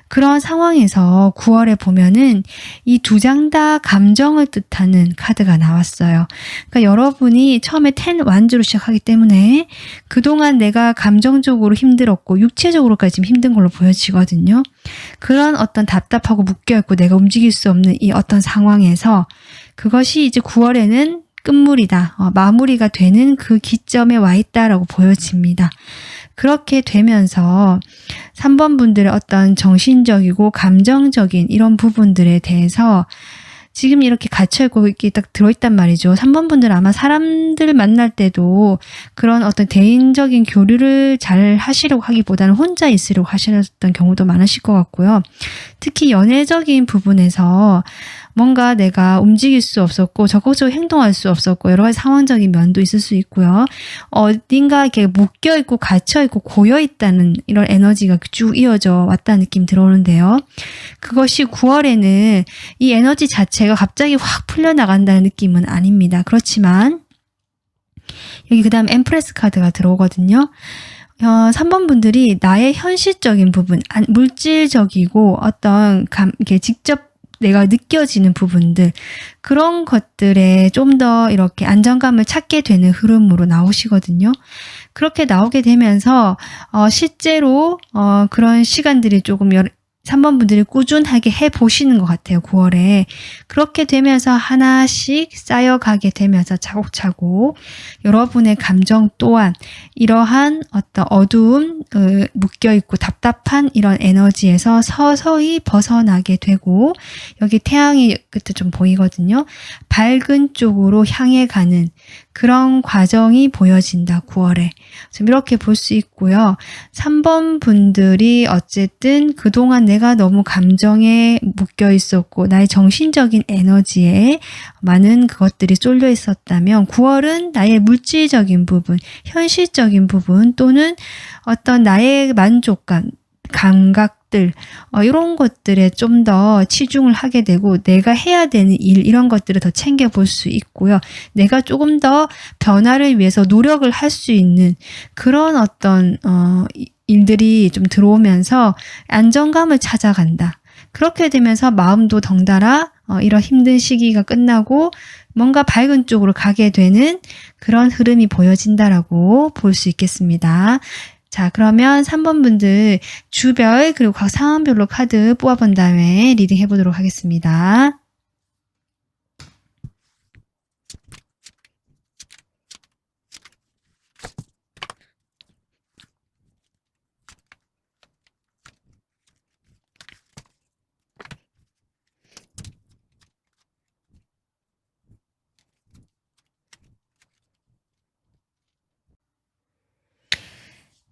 그런 상황에서 9월에 보면은 이 두 장 다 감정을 뜻하는 카드가 나왔어요. 그러니까 여러분이 처음에 10 완주로 시작하기 때문에 그동안 내가 감정적으로 힘들었고 육체적으로까지 지금 힘든 걸로 보여지거든요. 그런 어떤 답답하고 묶여있고 내가 움직일 수 없는 이 어떤 상황에서 그것이 이제 9월에는 끝물이다. 마무리가 되는 그 기점에 와 있다라고 보여집니다. 그렇게 되면서 3번 분들의 어떤 정신적이고 감정적인 이런 부분들에 대해서 지금 이렇게 갇혀있고 이렇게 딱 들어있단 말이죠. 3번 분들은 아마 사람들 만날 때도 그런 어떤 대인적인 교류를 잘 하시려고 하기보다는 혼자 있으려고 하셨던 경우도 많으실 것 같고요. 특히 연애적인 부분에서 뭔가 내가 움직일 수 없었고 적극적으로 행동할 수 없었고 여러 가지 상황적인 면도 있을 수 있고요. 어딘가 이렇게 묶여있고 갇혀있고 고여있다는 이런 에너지가 쭉 이어져 왔다는 느낌 들어오는데요. 그것이 9월에는 이 에너지 자체가 갑자기 확 풀려나간다는 느낌은 아닙니다. 그렇지만 여기 그 다음 엠프레스 카드가 들어오거든요. 3번 분들이 나의 현실적인 부분, 물질적이고 어떤 이렇게 직접 내가 느껴지는 부분들 그런 것들에 좀 더 이렇게 안정감을 찾게 되는 흐름으로 나오시거든요. 그렇게 나오게 되면서 실제로 그런 시간들이 조금 3번 분들이 꾸준하게 해보시는 것 같아요. 9월에. 그렇게 되면서 하나씩 쌓여가게 되면서 차곡차곡 여러분의 감정 또한 이러한 어떤 어두움, 묶여있고 답답한 이런 에너지에서 서서히 벗어나게 되고 여기 태양이 끝에 좀 보이거든요. 밝은 쪽으로 향해 가는 그런 과정이 보여진다. 9월에. 좀 이렇게 볼 수 있고요. 3번 분들이 어쨌든 그동안 내가 너무 감정에 묶여 있었고 나의 정신적인 에너지에 많은 그것들이 쏠려 있었다면 9월은 나의 물질적인 부분, 현실적인 부분 또는 어떤 나의 만족감, 감각들 이런 것들에 좀 더 치중을 하게 되고 내가 해야 되는 일 이런 것들을 더 챙겨볼 수 있고요. 내가 조금 더 변화를 위해서 노력을 할 수 있는 그런 어떤 일들이 좀 들어오면서 안정감을 찾아간다. 그렇게 되면서 마음도 덩달아 이런 힘든 시기가 끝나고 뭔가 밝은 쪽으로 가게 되는 그런 흐름이 보여진다라고 볼 수 있겠습니다. 자, 그러면 3번 분들 주별 그리고 각 상황별로 카드 뽑아본 다음에 리딩 해보도록 하겠습니다.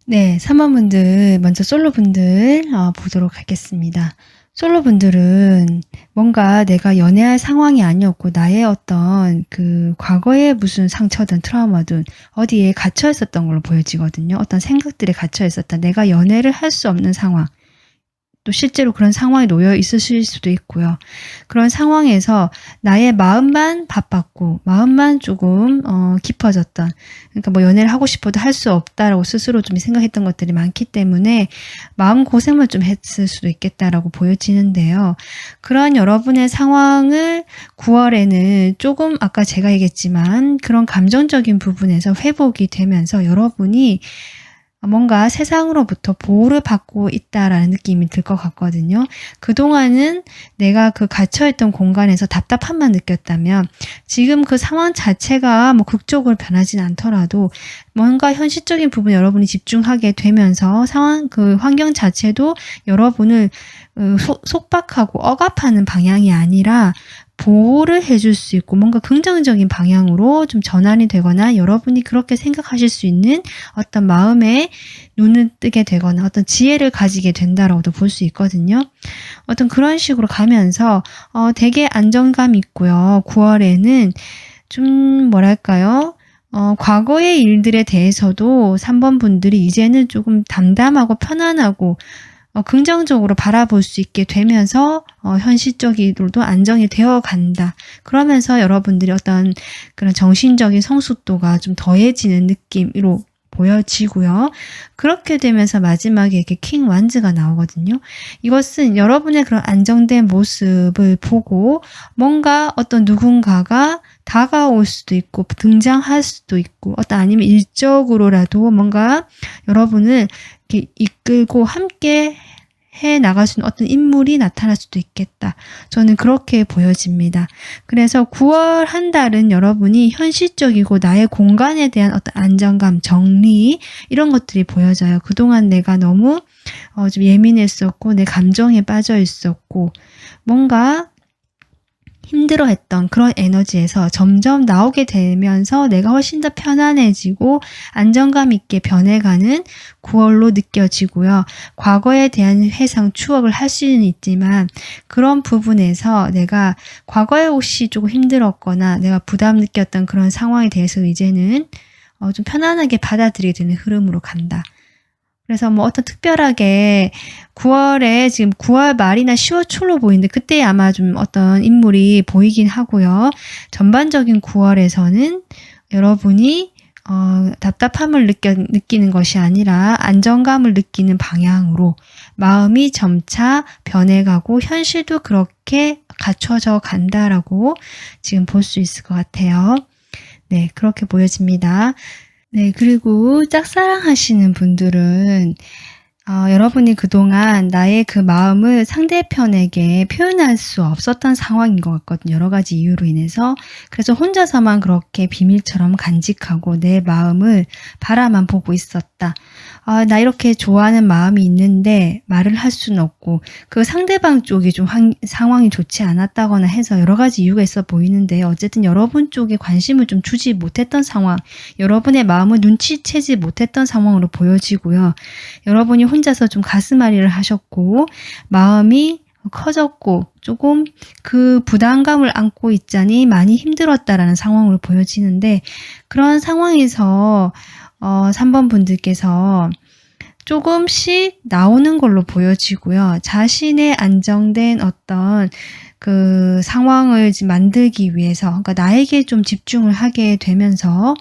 네, 3번 분들, 먼저 솔로 분들 보도록 하겠습니다. 솔로 분들은 뭔가 내가 연애할 상황이 아니었고 나의 어떤 그 과거의 무슨 상처든 트라우마든 어디에 갇혀 있었던 걸로 보여지거든요. 어떤 생각들에 갇혀 있었다. 내가 연애를 할 수 없는 상황. 또 실제로 그런 상황에 놓여 있으실 수도 있고요. 그런 상황에서 나의 마음만 바빴고 마음만 조금 깊어졌던, 그러니까 뭐 연애를 하고 싶어도 할 수 없다라고 스스로 좀 생각했던 것들이 많기 때문에 마음 고생을 좀 했을 수도 있겠다라고 보여지는데요. 그런 여러분의 상황을 9월에는 조금 아까 제가 얘기했지만 그런 감정적인 부분에서 회복이 되면서 여러분이 뭔가 세상으로부터 보호를 받고 있다라는 느낌이 들 것 같거든요. 그동안은 내가 그 갇혀있던 공간에서 답답함만 느꼈다면 지금 그 상황 자체가 뭐 극적으로 변하진 않더라도 뭔가 현실적인 부분에 여러분이 집중하게 되면서 상황, 그 환경 자체도 여러분을 속박하고 억압하는 방향이 아니라 보호를 해줄 수 있고 뭔가 긍정적인 방향으로 좀 전환이 되거나 여러분이 그렇게 생각하실 수 있는 어떤 마음에 눈을 뜨게 되거나 어떤 지혜를 가지게 된다라고도 볼 수 있거든요. 어떤 그런 식으로 가면서 되게 안정감 있고요. 9월에는 좀 뭐랄까요? 과거의 일들에 대해서도 3번 분들이 이제는 조금 담담하고 편안하고 긍정적으로 바라볼 수 있게 되면서 현실적으로도 안정이 되어 간다. 그러면서 여러분들이 어떤 그런 정신적인 성숙도가 좀 더해지는 느낌으로 보여지고요. 그렇게 되면서 마지막에 이렇게 킹 완즈가 나오거든요. 이것은 여러분의 그런 안정된 모습을 보고 뭔가 어떤 누군가가 다가올 수도 있고 등장할 수도 있고 아니면 일적으로라도 뭔가 여러분을 이렇게 이끌고 함께 해 나갈 수 있는 어떤 인물이 나타날 수도 있겠다. 저는 그렇게 보여집니다. 그래서 9월 한 달은 여러분이 현실적이고 나의 공간에 대한 어떤 안정감, 정리 이런 것들이 보여져요. 그동안 내가 너무 좀 예민했었고 내 감정에 빠져 있었고 뭔가 힘들어했던 그런 에너지에서 점점 나오게 되면서 내가 훨씬 더 편안해지고 안정감 있게 변해가는 9월로 느껴지고요. 과거에 대한 회상, 추억을 할 수는 있지만 그런 부분에서 내가 과거에 혹시 조금 힘들었거나 내가 부담 느꼈던 그런 상황에 대해서 이제는 좀 편안하게 받아들이게 되는 흐름으로 간다. 그래서 뭐 어떤 특별하게 9월에 지금 9월 말이나 10월 초로 보이는데 그때 아마 좀 어떤 인물이 보이긴 하고요. 전반적인 9월에서는 여러분이 답답함을 느끼는 것이 아니라 안정감을 느끼는 방향으로 마음이 점차 변해가고 현실도 그렇게 갖춰져 간다라고 지금 볼 수 있을 것 같아요. 네, 그렇게 보여집니다. 네, 그리고 짝사랑하시는 분들은 여러분이 그동안 나의 그 마음을 상대편에게 표현할 수 없었던 상황인 것 같거든요. 여러 가지 이유로 인해서. 그래서 혼자서만 그렇게 비밀처럼 간직하고 내 마음을 바라만 보고 있었다. 나 이렇게 좋아하는 마음이 있는데 말을 할 수는 없고 그 상대방 쪽이 좀 상황이 좋지 않았다거나 해서 여러 가지 이유가 있어 보이는데 어쨌든 여러분 쪽에 관심을 좀 주지 못했던 상황, 여러분의 마음을 눈치채지 못했던 상황으로 보여지고요. 여러분이 혼자서 좀 가슴앓이를 하셨고 마음이 커졌고 조금 그 부담감을 안고 있자니 많이 힘들었다라는 상황으로 보여지는데 그런 상황에서 3번 분들께서 조금씩 나오는 걸로 보여지고요. 자신의 안정된 어떤 그 상황을 만들기 위해서, 그러니까 나에게 좀 집중을 하게 되면서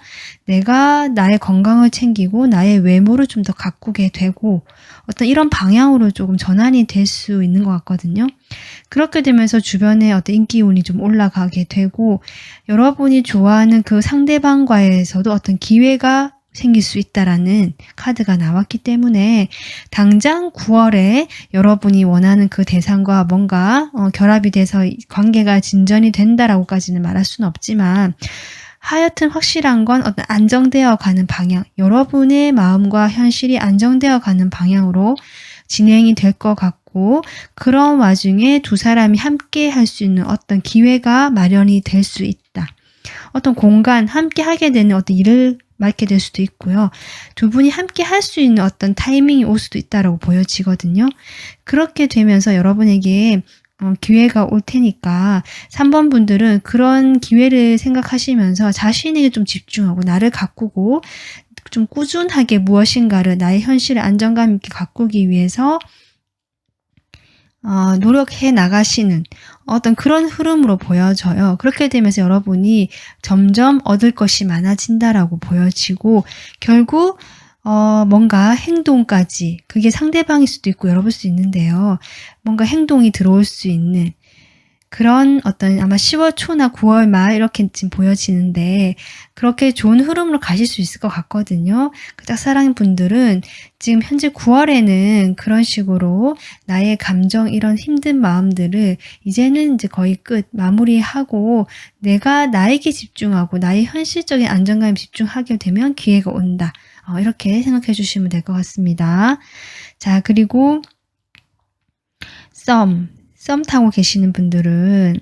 내가 나의 건강을 챙기고 나의 외모를 좀 더 가꾸게 되고 어떤 이런 방향으로 조금 전환이 될 수 있는 것 같거든요. 그렇게 되면서 주변에 어떤 인기운이 좀 올라가게 되고 여러분이 좋아하는 그 상대방과에서도 어떤 기회가 생길 수 있다라는 카드가 나왔기 때문에 당장 9월에 여러분이 원하는 그 대상과 뭔가 결합이 돼서 관계가 진전이 된다라고까지는 말할 수는 없지만 하여튼 확실한 건 어떤 안정되어 가는 방향, 여러분의 마음과 현실이 안정되어 가는 방향으로 진행이 될 것 같고 그런 와중에 두 사람이 함께 할 수 있는 어떤 기회가 마련이 될 수 있다. 어떤 공간, 함께 하게 되는 어떤 일을 맡게 될 수도 있고요. 두 분이 함께 할 수 있는 어떤 타이밍이 올 수도 있다라고 보여지거든요. 그렇게 되면서 여러분에게 기회가 올 테니까 3번 분들은 그런 기회를 생각하시면서 자신에게 좀 집중하고 나를 가꾸고 좀 꾸준하게 무엇인가를 나의 현실을 안정감 있게 가꾸기 위해서 노력해 나가시는 어떤 그런 흐름으로 보여져요. 그렇게 되면서 여러분이 점점 얻을 것이 많아진다라고 보여지고 결국 뭔가 행동까지 그게 상대방일 수도 있고 여러분일 수도 있는데요. 뭔가 행동이 들어올 수 있는 그런 어떤 아마 10월 초나 9월 말 이렇게 지금 보여지는데 그렇게 좋은 흐름으로 가실 수 있을 것 같거든요. 그 짝사랑 분들은 지금 현재 9월에는 그런 식으로 나의 감정 이런 힘든 마음들을 이제는 이제 거의 끝 마무리하고 내가 나에게 집중하고 나의 현실적인 안정감에 집중하게 되면 기회가 온다. 이렇게 생각해 주시면 될 것 같습니다. 자, 그리고 썸 타고 계시는 분들은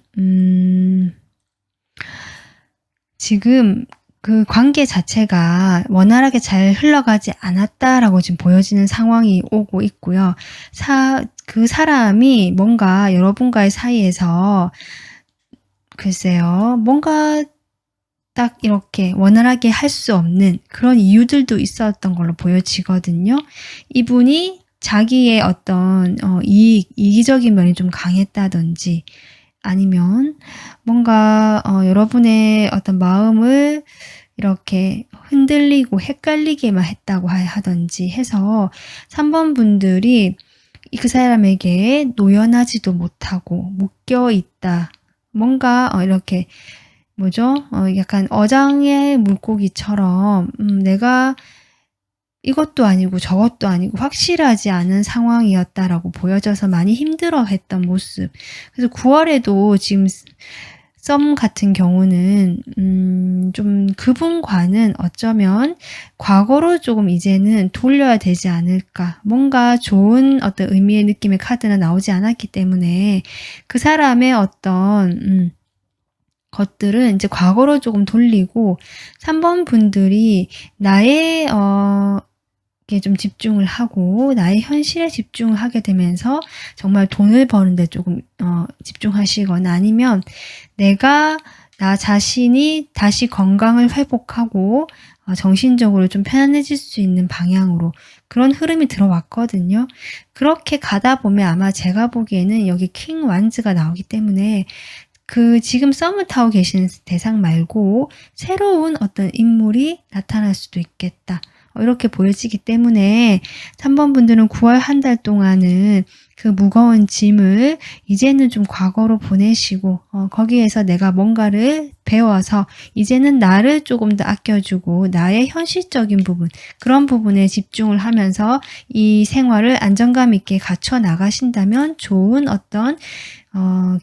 지금 그 관계 자체가 원활하게 잘 흘러가지 않았다라고 지금 보여지는 상황이 오고 있고요. 그 사람이 뭔가 여러분과의 사이에서 글쎄요, 뭔가 딱 이렇게 원활하게 할 수 없는 그런 이유들도 있었던 걸로 보여지거든요. 이분이 자기의 어떤 이기적인 면이 좀 강했다든지 아니면 뭔가 여러분의 어떤 마음을 이렇게 흔들리고 헷갈리게만 했다고 하든지 해서 3번 분들이 그 사람에게 노연하지도 못하고 묶여있다. 뭔가 이렇게 약간 어장의 물고기처럼 내가 이것도 아니고 저것도 아니고 확실하지 않은 상황이었다라고 보여져서 많이 힘들어했던 모습. 그래서 9월에도 지금 썸 같은 경우는 좀 그분과는 어쩌면 과거로 조금 이제는 돌려야 되지 않을까. 뭔가 좋은 어떤 의미의 느낌의 카드는 나오지 않았기 때문에 그 사람의 어떤 것들은 이제 과거로 조금 돌리고 3번 분들이 나의 게 좀 집중을 하고 나의 현실에 집중을 하게 되면서 정말 돈을 버는데 조금 집중하시거나 아니면 내가 나 자신이 다시 건강을 회복하고 정신적으로 좀 편안해질 수 있는 방향으로 그런 흐름이 들어왔거든요. 그렇게 가다 보면 아마 제가 보기에는 여기 킹 완즈가 나오기 때문에 그 지금 썸을 타고 계시는 대상 말고 새로운 어떤 인물이 나타날 수도 있겠다. 이렇게 보여지기 때문에 3번 분들은 9월 한 달 동안은 그 무거운 짐을 이제는 좀 과거로 보내시고 거기에서 내가 뭔가를 배워서 이제는 나를 조금 더 아껴주고 나의 현실적인 부분 그런 부분에 집중을 하면서 이 생활을 안정감 있게 갖춰 나가신다면 좋은 어떤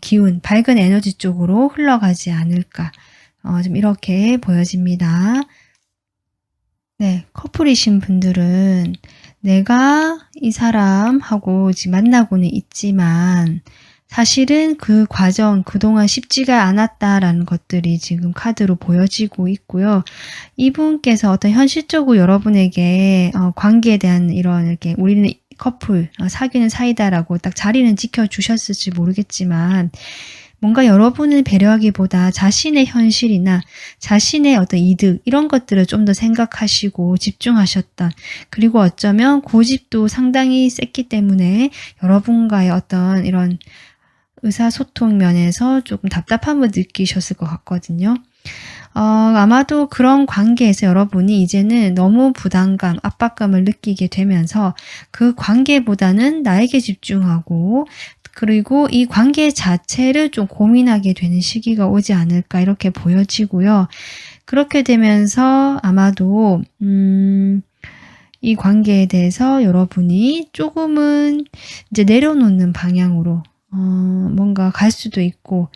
기운, 밝은 에너지 쪽으로 흘러가지 않을까 좀 이렇게 보여집니다. 네, 커플이신 분들은 내가 이 사람하고 지금 만나고는 있지만 사실은 그 과정 그동안 쉽지가 않았다라는 것들이 지금 카드로 보여지고 있고요. 이분께서 어떤 현실적으로 여러분에게 관계에 대한 이런 이렇게 우리는 커플, 사귀는 사이다라고 딱 자리는 지켜주셨을지 모르겠지만 뭔가 여러분을 배려하기보다 자신의 현실이나 자신의 어떤 이득 이런 것들을 좀 더 생각하시고 집중하셨던, 그리고 어쩌면 고집도 상당히 셌기 때문에 여러분과의 어떤 이런 의사소통 면에서 조금 답답함을 느끼셨을 것 같거든요. 아마도 그런 관계에서 여러분이 이제는 너무 부담감, 압박감을 느끼게 되면서 그 관계보다는 나에게 집중하고, 그리고 이 관계 자체를 좀 고민하게 되는 시기가 오지 않을까 이렇게 보여지고요. 그렇게 되면서 아마도 이 관계에 대해서 여러분이 조금은 이제 내려놓는 방향으로 뭔가 갈 수도 있고,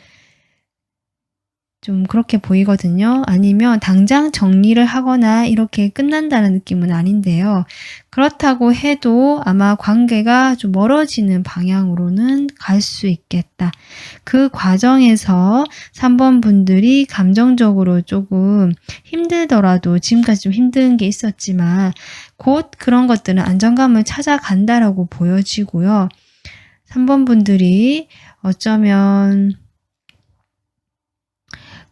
좀 그렇게 보이거든요. 아니면 당장 정리를 하거나 이렇게 끝난다는 느낌은 아닌데요. 그렇다고 해도 아마 관계가 좀 멀어지는 방향으로는 갈 수 있겠다. 그 과정에서 3번 분들이 감정적으로 조금 힘들더라도, 지금까지 좀 힘든 게 있었지만 곧 그런 것들은 안정감을 찾아간다라고 보여지고요. 3번 분들이 어쩌면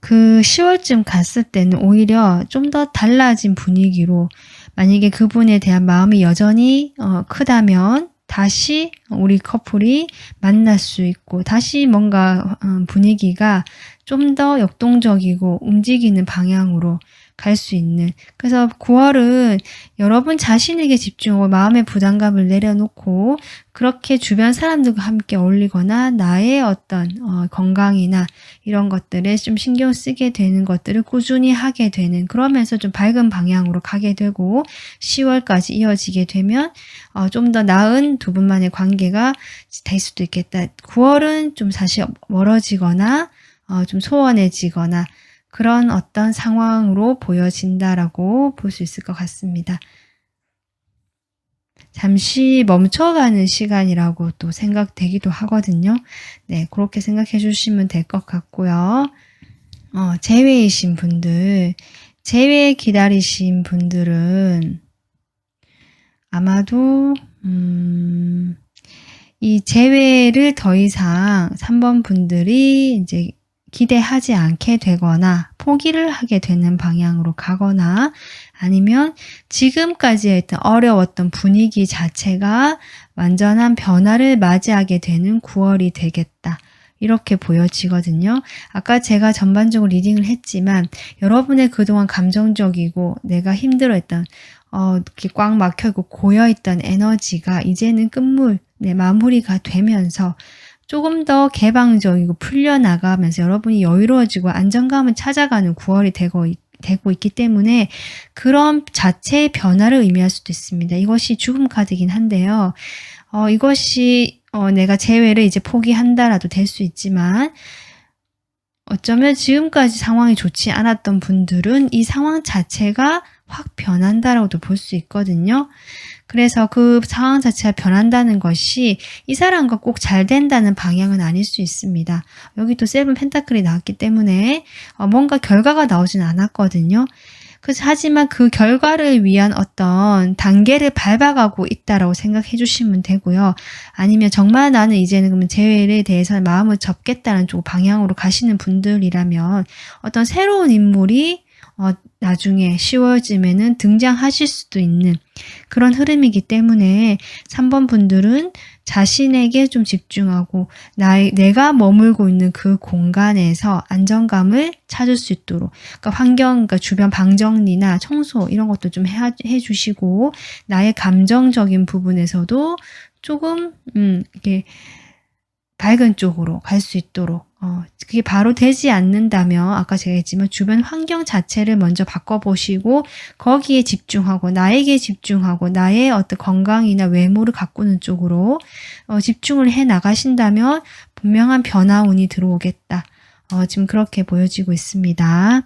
그 10월쯤 갔을 때는 오히려 좀 더 달라진 분위기로, 만약에 그분에 대한 마음이 여전히 크다면 다시 우리 커플이 만날 수 있고, 다시 뭔가 분위기가 좀 더 역동적이고 움직이는 방향으로 갈 수 있는, 그래서 9월은 여러분 자신에게 집중하고 마음의 부담감을 내려놓고 그렇게 주변 사람들과 함께 어울리거나 나의 어떤 건강이나 이런 것들에 좀 신경 쓰게 되는 것들을 꾸준히 하게 되는, 그러면서 좀 밝은 방향으로 가게 되고 10월까지 이어지게 되면 좀 더 나은 두 분만의 관계가 될 수도 있겠다. 9월은 좀 사실 멀어지거나 좀 소원해지거나 그런 어떤 상황으로 보여진다라고 볼 수 있을 것 같습니다. 잠시 멈춰가는 시간이라고 또 생각되기도 하거든요. 네, 그렇게 생각해 주시면 될 것 같고요. 재회이신 분들, 재회 기다리신 분들은 아마도 이 재회를 더 이상 3번 분들이 이제 기대하지 않게 되거나 포기를 하게 되는 방향으로 가거나, 아니면 지금까지 했던 어려웠던 분위기 자체가 완전한 변화를 맞이하게 되는 9월이 되겠다. 이렇게 보여지거든요. 아까 제가 전반적으로 리딩을 했지만 여러분의 그동안 감정적이고 내가 힘들어했던 이렇게 꽉 막혀있고 고여있던 에너지가 이제는 끝물, 마무리가 되면서 조금 더 개방적이고 풀려나가면서 여러분이 여유로워지고 안정감을 찾아가는 9월이 되고 있기 때문에 그런 자체의 변화를 의미할 수도 있습니다. 이것이 죽음 카드이긴 한데요. 이것이 내가 재회를 이제 포기한다라도 될 수 있지만, 어쩌면 지금까지 상황이 좋지 않았던 분들은 이 상황 자체가 확 변한다라고도 볼 수 있거든요. 그래서 그 상황 자체가 변한다는 것이 이 사람과 꼭 잘 된다는 방향은 아닐 수 있습니다. 여기 또 세븐 펜타클이 나왔기 때문에 뭔가 결과가 나오진 않았거든요. 하지만 그 결과를 위한 어떤 단계를 밟아가고 있다라고 생각해 주시면 되고요. 아니면 정말 나는 이제는 그러면 재회에 대해서 마음을 접겠다는 쪽 방향으로 가시는 분들이라면 어떤 새로운 인물이 나중에 10월쯤에는 등장하실 수도 있는 그런 흐름이기 때문에 3번 분들은 자신에게 좀 집중하고 내가 머물고 있는 그 공간에서 안정감을 찾을 수 있도록, 그러니까 주변 방정리나 청소 이런 것도 좀 해주시고, 나의 감정적인 부분에서도 조금 이렇게 밝은 쪽으로 갈 수 있도록, 그게 바로 되지 않는다면 아까 제가 했지만 주변 환경 자체를 먼저 바꿔보시고 거기에 집중하고 나에게 집중하고 나의 어떤 건강이나 외모를 가꾸는 쪽으로 집중을 해 나가신다면 분명한 변화운이 들어오겠다. 지금 그렇게 보여지고 있습니다.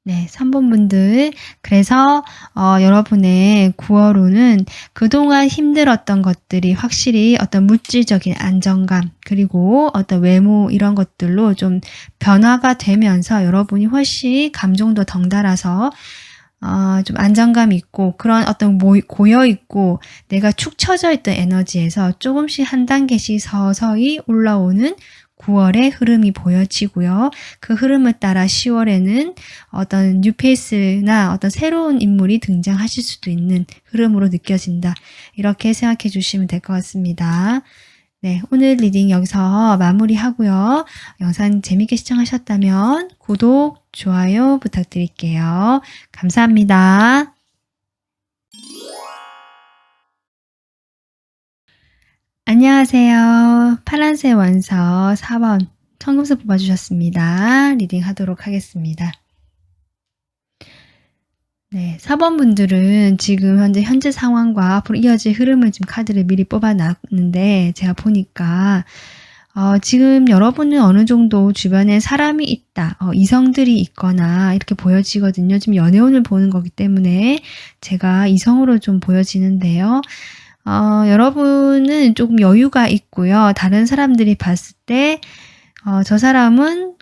네, 3번 분들. 그래서 여러분의 9월호는 그동안 힘들었던 것들이 확실히 어떤 물질적인 안정감, 그리고 어떤 외모 이런 것들로 좀 변화가 되면서 여러분이 훨씬 감정도 덩달아서 좀 안정감 있고 그런 어떤 고여 있고 내가 축 처져 있던 에너지에서 조금씩 한 단계씩 서서히 올라오는 9월의 흐름이 보여지고요. 그 흐름을 따라 10월에는 어떤 뉴페이스나 어떤 새로운 인물이 등장하실 수도 있는 흐름으로 느껴진다. 이렇게 생각해 주시면 될 것 같습니다. 네, 오늘 리딩 여기서 마무리하고요. 영상 재밌게 시청하셨다면 구독, 좋아요 부탁드릴게요. 감사합니다. 안녕하세요. 파란색 원서 4번 청금석 뽑아주셨습니다. 리딩 하도록 하겠습니다. 네, 4번 분들은 지금 현재 상황과 앞으로 이어질 흐름을 지금 카드를 미리 뽑아놨는데 제가 보니까 지금 여러분은 어느 정도 주변에 사람이 있다, 이성들이 있거나 이렇게 보여지거든요. 지금 연애운을 보는 거기 때문에 제가 이성으로 좀 보여지는데요. 여러분은 조금 여유가 있고요. 다른 사람들이 봤을 때 저 사람은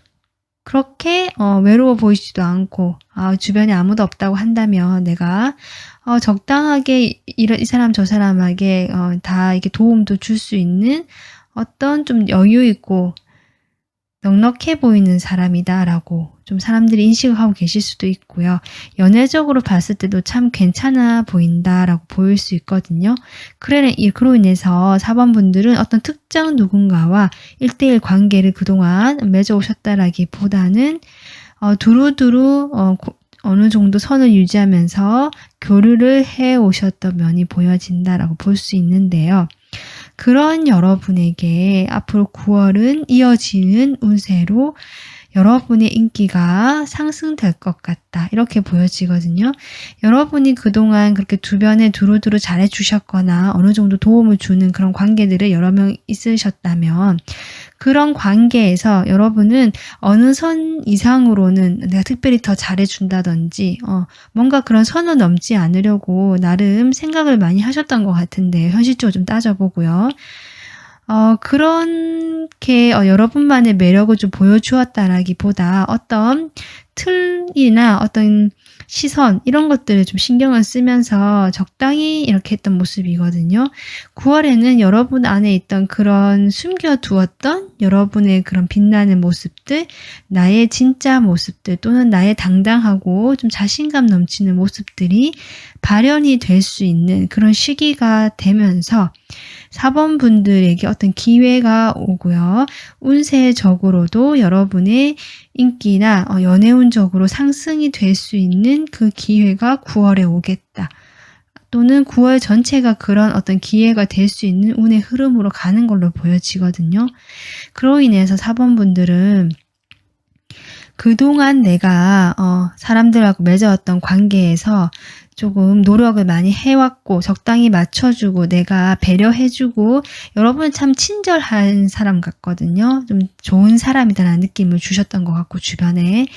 그렇게 외로워 보이지도 않고 주변에 아무도 없다고 한다면 내가 적당하게 이 사람 저 사람에게 다 이렇게 도움도 줄 수 있는 어떤 좀 여유 있고 넉넉해 보이는 사람이다라고 좀 사람들이 인식을 하고 계실 수도 있고요. 연애적으로 봤을 때도 참 괜찮아 보인다라고 보일 수 있거든요. 그로 인해서 4번 분들은 어떤 특정 누군가와 1대1 관계를 그동안 맺어오셨다라기보다는 두루두루 어느 정도 선을 유지하면서 교류를 해오셨던 면이 보여진다라고 볼 수 있는데요. 그런 여러분에게 앞으로 9월은 이어지는 운세로 여러분의 인기가 상승될 것 같다. 이렇게 보여지거든요. 여러분이 그동안 그렇게 주변에 두루두루 잘해주셨거나 어느 정도 도움을 주는 그런 관계들을 여러 명 있으셨다면 그런 관계에서 여러분은 어느 선 이상으로는 내가 특별히 더 잘해준다든지 뭔가 그런 선을 넘지 않으려고 나름 생각을 많이 하셨던 것 같은데 현실적으로 좀 따져보고요. 그렇게 여러분만의 매력을 좀 보여주었다라기보다 어떤 틀이나 어떤 시선 이런 것들을 좀 신경을 쓰면서 적당히 이렇게 했던 모습이거든요. 9월에는 여러분 안에 있던 그런 숨겨두었던 여러분의 그런 빛나는 모습들, 나의 진짜 모습들 또는 나의 당당하고 좀 자신감 넘치는 모습들이 발현이 될 수 있는 그런 시기가 되면서 4번 분들에게 어떤 기회가 오고요. 운세적으로도 여러분의 인기나 연애운적으로 상승이 될 수 있는 그 기회가 9월에 오겠다. 또는 9월 전체가 그런 어떤 기회가 될 수 있는 운의 흐름으로 가는 걸로 보여지거든요. 그로 인해서 4번 분들은 그동안 내가 사람들하고 맺어왔던 관계에서 조금 노력을 많이 해왔고 적당히 맞춰주고 내가 배려해주고 여러분은 참 친절한 사람 같거든요. 좀 좋은 사람이다라는 느낌을 주셨던 것 같고 주변에.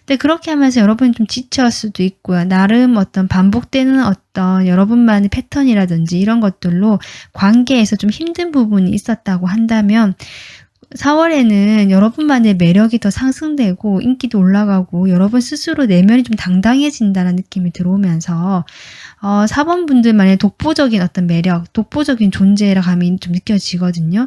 근데 그렇게 하면서 여러분이 좀 지쳤을 수도 있고요. 나름 어떤 반복되는 어떤 여러분만의 패턴이라든지 이런 것들로 관계에서 좀 힘든 부분이 있었다고 한다면 4월에는 여러분만의 매력이 더 상승되고 인기도 올라가고 여러분 스스로 내면이 좀 당당해진다는 느낌이 들어오면서 4번 분들만의 독보적인 어떤 매력, 독보적인 존재감이 좀 느껴지거든요.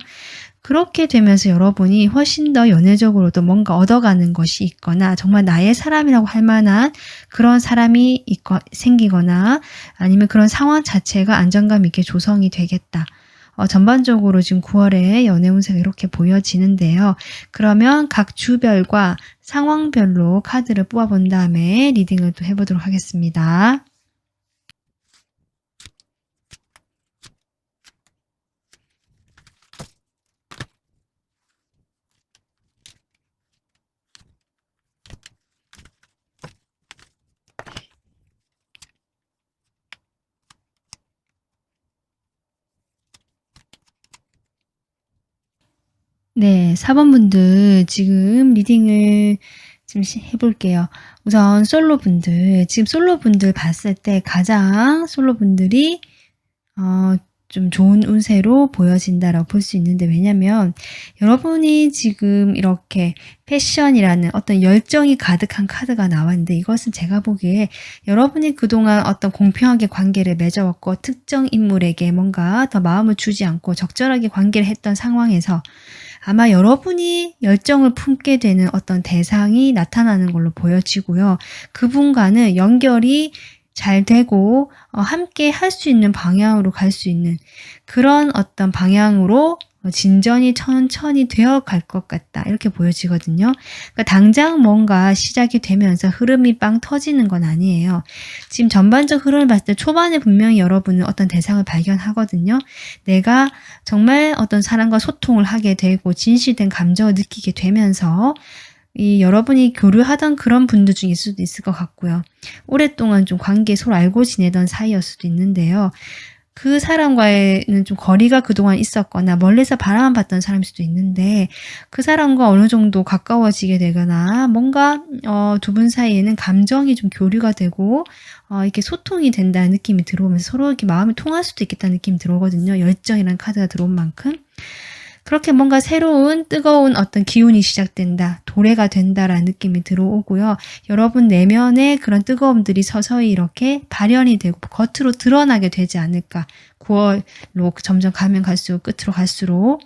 그렇게 되면서 여러분이 훨씬 더 연애적으로도 뭔가 얻어가는 것이 있거나 정말 나의 사람이라고 할 만한 그런 사람이 생기거나 아니면 그런 상황 자체가 안정감 있게 조성이 되겠다. 전반적으로 지금 9월에 연애 운세가 이렇게 보여지는데요. 그러면 각 주별과 상황별로 카드를 뽑아본 다음에 리딩을 또 해보도록 하겠습니다. 네, 4번 분들 지금 리딩을 좀 해볼게요. 우선 솔로 분들, 지금 솔로 분들 봤을 때 가장 솔로 분들이 좀 좋은 운세로 보여진다라고 볼 수 있는데, 왜냐면 여러분이 지금 이렇게 패션이라는 어떤 열정이 가득한 카드가 나왔는데, 이것은 제가 보기에 여러분이 그동안 어떤 공평하게 관계를 맺어왔고 특정 인물에게 뭔가 더 마음을 주지 않고 적절하게 관계를 했던 상황에서 아마 여러분이 열정을 품게 되는 어떤 대상이 나타나는 걸로 보여지고요. 그분과는 연결이 잘 되고 함께 할 수 있는 방향으로 갈 수 있는 그런 어떤 방향으로 진전이 천천히 되어 갈 것 같다. 이렇게 보여지거든요. 그러니까 당장 뭔가 시작이 되면서 흐름이 빵 터지는 건 아니에요. 지금 전반적 흐름을 봤을 때 초반에 분명히 여러분은 어떤 대상을 발견하거든요. 내가 정말 어떤 사람과 소통을 하게 되고 진실된 감정을 느끼게 되면서 이 여러분이 교류하던 그런 분들 중에 있을 수도 있을 것 같고요. 오랫동안 좀 관계 서로 알고 지내던 사이였을 수도 있는데요. 그 사람과는 좀 거리가 그동안 있었거나 멀리서 바라만 봤던 사람일 수도 있는데 그 사람과 어느 정도 가까워지게 되거나 뭔가 두 분 사이에는 감정이 좀 교류가 되고 이렇게 소통이 된다는 느낌이 들어오면서 서로 이렇게 마음이 통할 수도 있겠다는 느낌이 들어오거든요. 열정이라는 카드가 들어온 만큼. 그렇게 뭔가 새로운 뜨거운 어떤 기운이 시작된다, 도래가 된다라는 느낌이 들어오고요. 여러분 내면의 그런 뜨거움들이 서서히 이렇게 발현이 되고 겉으로 드러나게 되지 않을까. 9월로 점점 가면 갈수록 끝으로 갈수록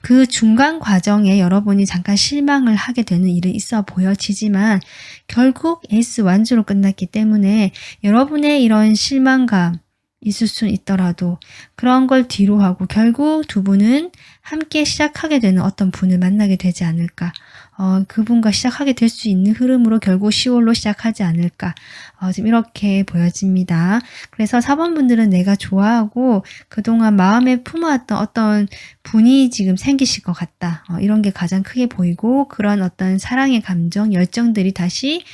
그 중간 과정에 여러분이 잠깐 실망을 하게 되는 일은 있어 보여지지만 결국 에이스 완주로 끝났기 때문에 여러분의 이런 실망감 있을 수는 있더라도 그런 걸 뒤로 하고 결국 두 분은 함께 시작하게 되는 어떤 분을 만나게 되지 않을까. 그분과 시작하게 될 수 있는 흐름으로 결국 10월로 시작하지 않을까. 지금 이렇게 보여집니다. 그래서 4번 분들은 내가 좋아하고 그동안 마음에 품어왔던 어떤 분이 지금 생기실 것 같다. 이런 게 가장 크게 보이고 그런 어떤 사랑의 감정, 열정들이 다시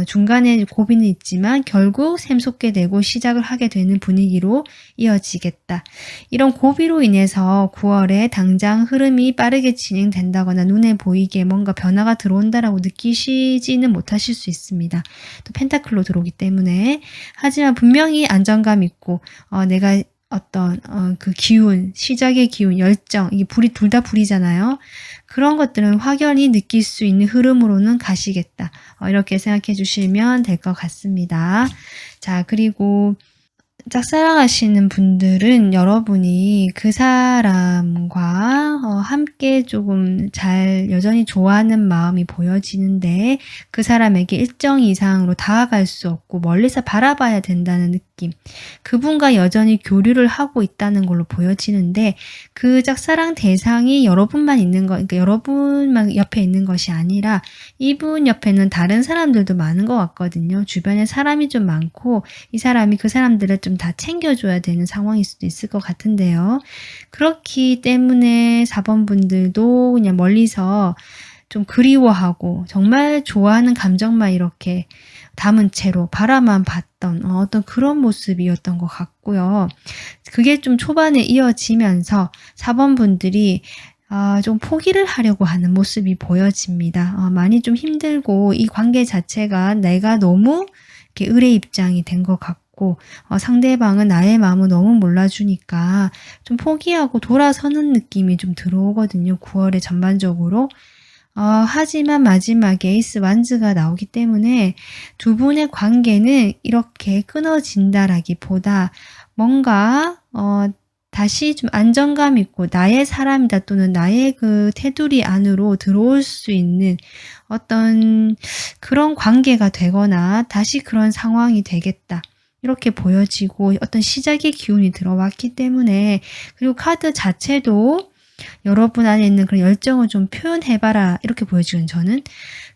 중간에 고비는 있지만 결국 샘솟게 되고 시작을 하게 되는 분위기로 이어지겠다. 이런 고비로 인해서 9월에 당장 흐름이 빠르게 진행된다거나 눈에 보이게 뭔가 변화가 들어온다라고 느끼시지는 못하실 수 있습니다. 또 펜타클로 들어오기 때문에. 하지만 분명히 안정감 있고 내가 어떤 그 기운, 시작의 기운, 열정, 이게 불이 둘 다 불이잖아요. 그런 것들은 확연히 느낄 수 있는 흐름으로는 가시겠다. 이렇게 생각해 주시면 될 것 같습니다. 자, 그리고 짝사랑하시는 분들은 여러분이 그 사람과 함께 조금 잘 여전히 좋아하는 마음이 보여지는데 그 사람에게 일정 이상으로 다가갈 수 없고 멀리서 바라봐야 된다는 느낌. 그분과 여전히 교류를 하고 있다는 걸로 보여지는데 그 짝사랑 대상이 여러분만 있는 거, 그러니까 여러분만 옆에 있는 것이 아니라 이분 옆에는 다른 사람들도 많은 것 같거든요. 주변에 사람이 좀 많고 이 사람이 그 사람들을 좀 다 챙겨줘야 되는 상황일 수도 있을 것 같은데요. 그렇기 때문에 4번 분들도 그냥 멀리서 좀 그리워하고 정말 좋아하는 감정만 이렇게 담은 채로 바라만 봤던 어떤 그런 모습이었던 것 같고요. 그게 좀 초반에 이어지면서 4번 분들이 좀 포기를 하려고 하는 모습이 보여집니다. 많이 좀 힘들고 이 관계 자체가 내가 너무 이렇게 을의 입장이 된 것 같고 상대방은 나의 마음을 너무 몰라주니까 좀 포기하고 돌아서는 느낌이 좀 들어오거든요. 9월에 전반적으로. 하지만 마지막에 에이스 완즈가 나오기 때문에 두 분의 관계는 이렇게 끊어진다라기보다 뭔가 다시 좀 안정감 있고 나의 사람이다 또는 나의 그 테두리 안으로 들어올 수 있는 어떤 그런 관계가 되거나 다시 그런 상황이 되겠다. 이렇게 보여지고 어떤 시작의 기운이 들어왔기 때문에 그리고 카드 자체도 여러분 안에 있는 그런 열정을 좀 표현해봐라 이렇게 보여지는 저는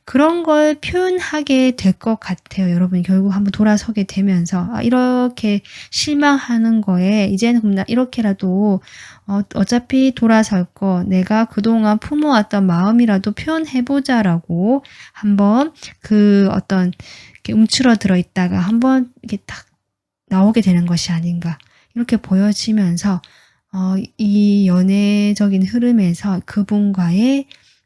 그런 걸 표현하게 될 것 같아요. 여러분이 결국 한번 돌아서게 되면서 이렇게 실망하는 거에 이제는 그럼 나 이렇게라도 어차피 돌아설 거 내가 그동안 품어왔던 마음이라도 표현해보자라고 한번 그 어떤 이렇게 움츠러들어 있다가 한번 이렇게 딱 나오게 되는 것이 아닌가 이렇게 보여지면서 이 연애적인 흐름에서 그분과의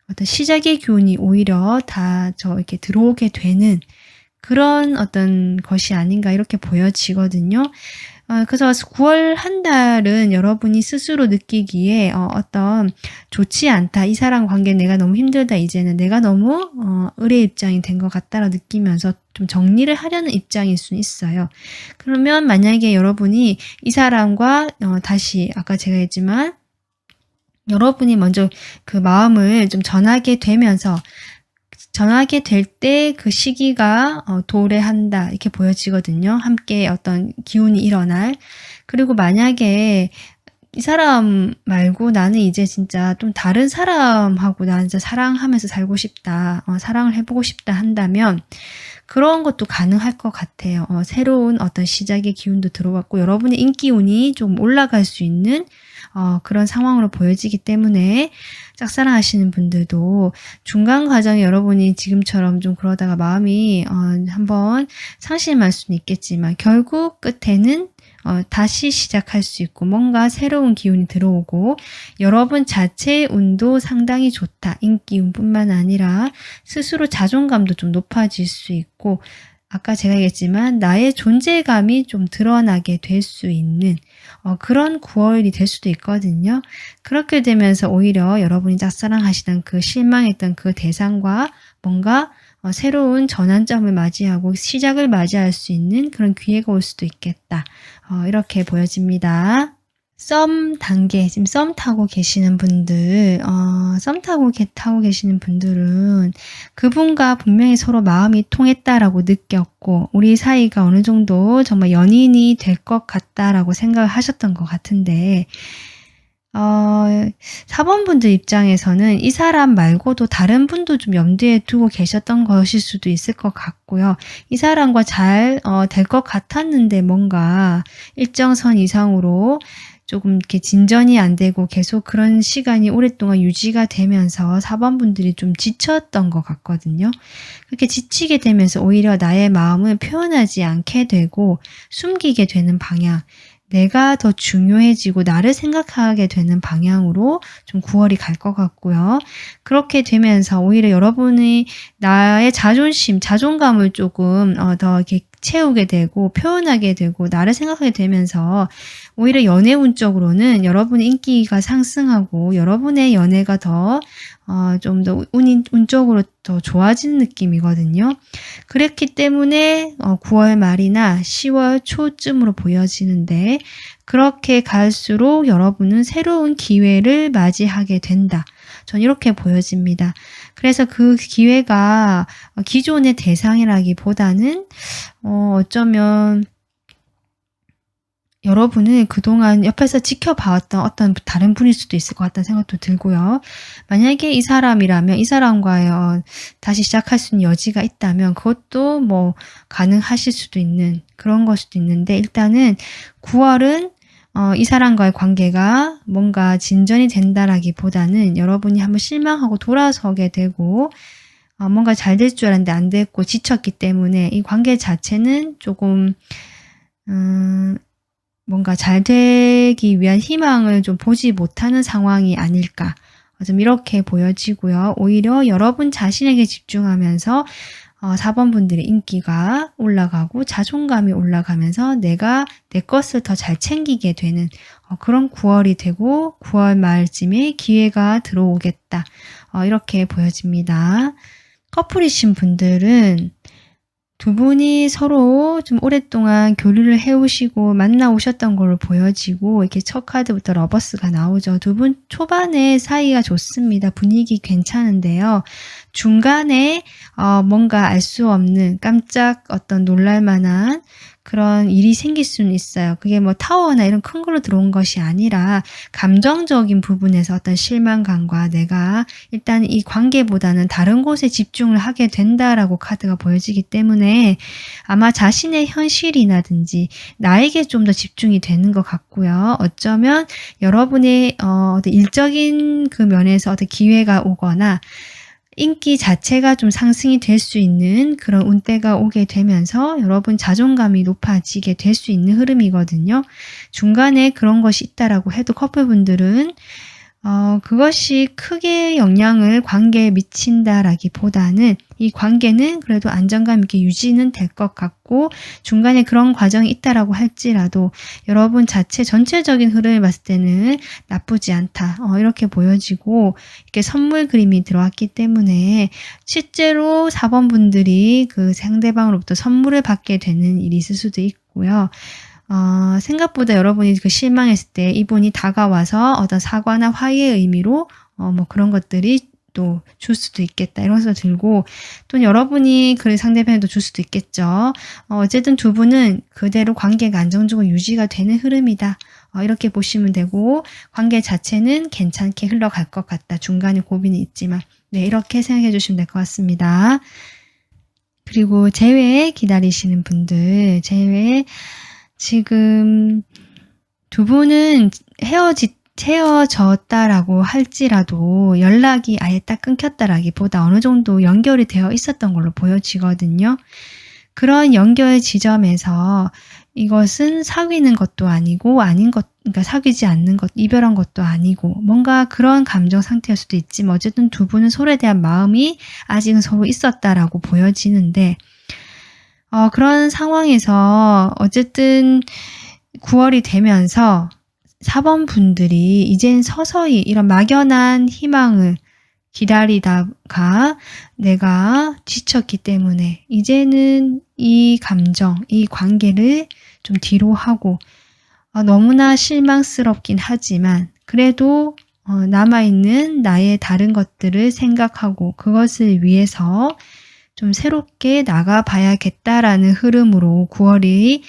어떤 시작의 기운이 오히려 다 이렇게 들어오게 되는 그런 어떤 것이 아닌가 이렇게 보여지거든요. 그래서 9월 한 달은 여러분이 스스로 느끼기에 어떤 좋지 않다. 이 사람 관계 내가 너무 힘들다. 이제는 내가 너무 의뢰 입장이 된 것 같다라 느끼면서 좀 정리를 하려는 입장일 수 있어요. 그러면 만약에 여러분이 이 사람과 다시 아까 제가 했지만 여러분이 먼저 그 마음을 좀 전하게 되면서 전하게 될 때 그 시기가 도래한다 이렇게 보여지거든요. 함께 어떤 기운이 일어날. 그리고 만약에 이 사람 말고 나는 이제 진짜 좀 다른 사람하고 나 진짜 사랑하면서 살고 싶다. 사랑을 해보고 싶다 한다면 그런 것도 가능할 것 같아요. 새로운 어떤 시작의 기운도 들어왔고 여러분의 인기운이 좀 올라갈 수 있는 그런 상황으로 보여지기 때문에 짝사랑하시는 분들도 중간 과정에 여러분이 지금처럼 좀 그러다가 마음이 한번 상심할 수는 있겠지만 결국 끝에는 다시 시작할 수 있고 뭔가 새로운 기운이 들어오고 여러분 자체의 운도 상당히 좋다. 인기운뿐만 아니라 스스로 자존감도 좀 높아질 수 있고 아까 제가 얘기했지만 나의 존재감이 좀 드러나게 될 수 있는 그런 9월이 될 수도 있거든요. 그렇게 되면서 오히려 여러분이 짝사랑하시던 그 실망했던 그 대상과 뭔가 새로운 전환점을 맞이하고 시작을 맞이할 수 있는 그런 기회가 올 수도 있겠다. 이렇게 보여집니다. 썸 단계, 지금 썸 타고 계시는 분들, 썸 타고 계시는 분들은 그분과 분명히 서로 마음이 통했다라고 느꼈고, 우리 사이가 어느 정도 정말 연인이 될 것 같다라고 생각을 하셨던 것 같은데, 4번 분들 입장에서는 이 사람 말고도 다른 분도 좀 염두에 두고 계셨던 것일 수도 있을 것 같고요. 이 사람과 잘 될 것 같았는데 뭔가 일정선 이상으로 조금 이렇게 진전이 안 되고 계속 그런 시간이 오랫동안 유지가 되면서 4번 분들이 좀 지쳤던 것 같거든요. 그렇게 지치게 되면서 오히려 나의 마음을 표현하지 않게 되고 숨기게 되는 방향, 내가 더 중요해지고 나를 생각하게 되는 방향으로 좀 9월이 갈 것 같고요. 그렇게 되면서 오히려 여러분이 나의 자존심, 자존감을 조금 더 이렇게 채우게 되고 표현하게 되고 나를 생각하게 되면서 오히려 연애운 쪽으로는 여러분의 인기가 상승하고 여러분의 연애가 더 좀 더 운적으로 더 좋아지는 느낌이거든요. 그랬기 때문에 9월 말이나 10월 초쯤으로 보여지는데 그렇게 갈수록 여러분은 새로운 기회를 맞이하게 된다. 전 이렇게 보여집니다. 그래서 그 기회가 기존의 대상이라기보다는 어쩌면 여러분은 그동안 옆에서 지켜봐왔던 어떤 다른 분일 수도 있을 것 같다는 생각도 들고요. 만약에 이 사람이라면 이 사람과의 다시 시작할 수 있는 여지가 있다면 그것도 뭐 가능하실 수도 있는 그런 걸 수도 있는데 일단은 9월은 이 사람과의 관계가 뭔가 진전이 된다라기보다는 여러분이 한번 실망하고 돌아서게 되고 뭔가 잘 될 줄 알았는데 안 됐고 지쳤기 때문에 이 관계 자체는 조금 뭔가 잘 되기 위한 희망을 좀 보지 못하는 상황이 아닐까. 좀 이렇게 보여지고요. 오히려 여러분 자신에게 집중하면서 4번 분들의 인기가 올라가고 자존감이 올라가면서 내가 내 것을 더 잘 챙기게 되는 그런 9월이 되고 9월 말쯤에 기회가 들어오겠다. 이렇게 보여집니다. 커플이신 분들은 두 분이 서로 좀 오랫동안 교류를 해오시고 만나오셨던 걸로 보여지고 이렇게 첫 카드부터 러버스가 나오죠. 두 분 초반에 사이가 좋습니다. 분위기 괜찮은데요. 중간에 뭔가 알 수 없는 깜짝 어떤 놀랄만한 그런 일이 생길 수는 있어요. 그게 뭐 타워나 이런 큰 걸로 들어온 것이 아니라 감정적인 부분에서 어떤 실망감과 내가 일단 이 관계보다는 다른 곳에 집중을 하게 된다라고 카드가 보여지기 때문에 아마 자신의 현실이라든지 나에게 좀 더 집중이 되는 것 같고요. 어쩌면 여러분의 어떤 일적인 그 면에서 어떤 기회가 오거나 인기 자체가 좀 상승이 될 수 있는 그런 운때가 오게 되면서 여러분 자존감이 높아지게 될 수 있는 흐름이거든요. 중간에 그런 것이 있다라고 해도 커플분들은 그것이 크게 영향을 관계에 미친다라기보다는 이 관계는 그래도 안정감 있게 유지는 될 것 같고 중간에 그런 과정이 있다라고 할지라도 여러분 자체 전체적인 흐름을 봤을 때는 나쁘지 않다. 이렇게 보여지고 이렇게 선물 그림이 들어왔기 때문에 실제로 4번 분들이 그 상대방으로부터 선물을 받게 되는 일이 있을 수도 있고요. 생각보다 여러분이 그 실망했을 때 이분이 다가와서 어떤 사과나 화해의 의미로 뭐 그런 것들이 또 줄 수도 있겠다 이런 생각 들고 또 여러분이 그 상대방에도 줄 수도 있겠죠. 어쨌든 두 분은 그대로 관계가 안정적으로 유지가 되는 흐름이다. 이렇게 보시면 되고 관계 자체는 괜찮게 흘러갈 것 같다. 중간에 고민이 있지만 네 이렇게 생각해 주시면 될 것 같습니다. 그리고 재회 기다리시는 분들 재회 지금 두 분은 헤어졌다라고 할지라도 연락이 아예 딱 끊겼다라기보다 어느 정도 연결이 되어 있었던 걸로 보여지거든요. 그런 연결 지점에서 이것은 사귀는 것도 아니고 그러니까 사귀지 않는 것, 이별한 것도 아니고 뭔가 그런 감정 상태일 수도 있지만 어쨌든 두 분은 서로에 대한 마음이 아직은 서로 있었다라고 보여지는데 그런 상황에서 어쨌든 9월이 되면서 4번 분들이 이젠 서서히 이런 막연한 희망을 기다리다가 내가 지쳤기 때문에 이제는 이 감정, 이 관계를 좀 뒤로 하고 너무나 실망스럽긴 하지만 그래도 남아있는 나의 다른 것들을 생각하고 그것을 위해서 좀 새롭게 나가봐야겠다라는 흐름으로 9월이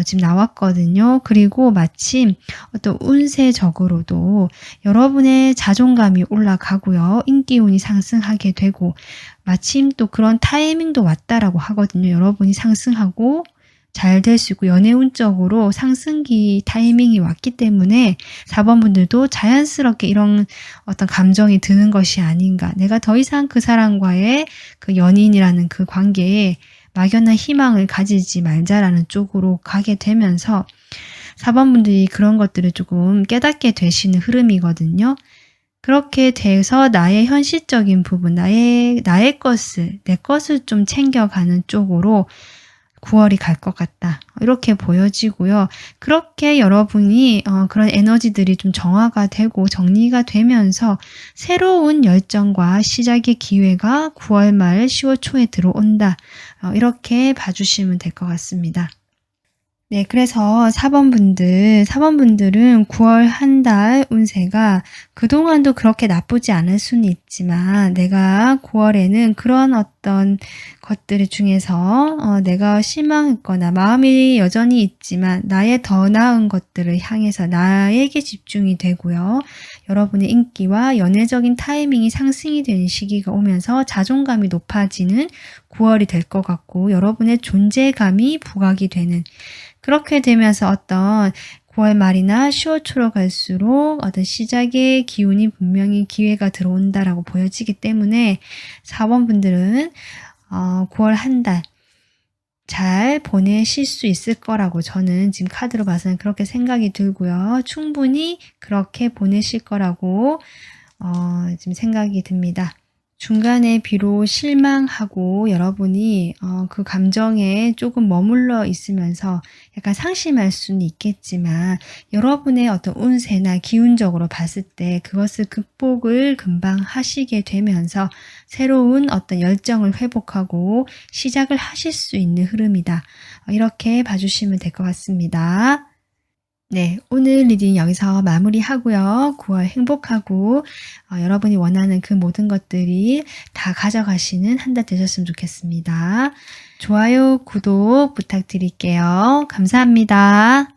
지금 나왔거든요. 그리고 마침 어떤 운세적으로도 여러분의 자존감이 올라가고요. 인기운이 상승하게 되고 마침 또 그런 타이밍도 왔다라고 하거든요. 여러분이 상승하고 잘 될 수 있고 연애운적으로 상승기 타이밍이 왔기 때문에 4번 분들도 자연스럽게 이런 어떤 감정이 드는 것이 아닌가. 내가 더 이상 그 사람과의 그 연인이라는 그 관계에 막연한 희망을 가지지 말자라는 쪽으로 가게 되면서 4번 분들이 그런 것들을 조금 깨닫게 되시는 흐름이거든요. 그렇게 돼서 나의 현실적인 부분, 나의 것을, 내 것을 좀 챙겨가는 쪽으로 9월이 갈 것 같다. 이렇게 보여지고요. 그렇게 여러분이 그런 에너지들이 좀 정화가 되고 정리가 되면서 새로운 열정과 시작의 기회가 9월 말 10월 초에 들어온다. 이렇게 봐주시면 될 것 같습니다. 네, 그래서 4번 분들은 9월 한 달 운세가 그동안도 그렇게 나쁘지 않을 수는 있지만 내가 9월에는 그런 어떤 것들 중에서 내가 실망했거나 마음이 여전히 있지만 나의 더 나은 것들을 향해서 나에게 집중이 되고요. 여러분의 인기와 연애적인 타이밍이 상승이 되는 시기가 오면서 자존감이 높아지는 9월이 될 것 같고 여러분의 존재감이 부각이 되는 그렇게 되면서 어떤 9월 말이나 10월 초로 갈수록 어떤 시작의 기운이 분명히 기회가 들어온다라고 보여지기 때문에 4번 분들은 9월 한 달 잘 보내실 수 있을 거라고 저는 지금 카드로 봐서는 그렇게 생각이 들고요. 충분히 그렇게 보내실 거라고 지금 생각이 듭니다. 중간에 비록 실망하고 여러분이 그 감정에 조금 머물러 있으면서 약간 상심할 수는 있겠지만 여러분의 어떤 운세나 기운적으로 봤을 때 그것을 극복을 금방 하시게 되면서 새로운 어떤 열정을 회복하고 시작을 하실 수 있는 흐름이다. 이렇게 봐주시면 될 것 같습니다. 네, 오늘 리딩 여기서 마무리하고요. 9월 행복하고 여러분이 원하는 그 모든 것들이 다 가져가시는 한 달 되셨으면 좋겠습니다. 좋아요, 구독 부탁드릴게요. 감사합니다.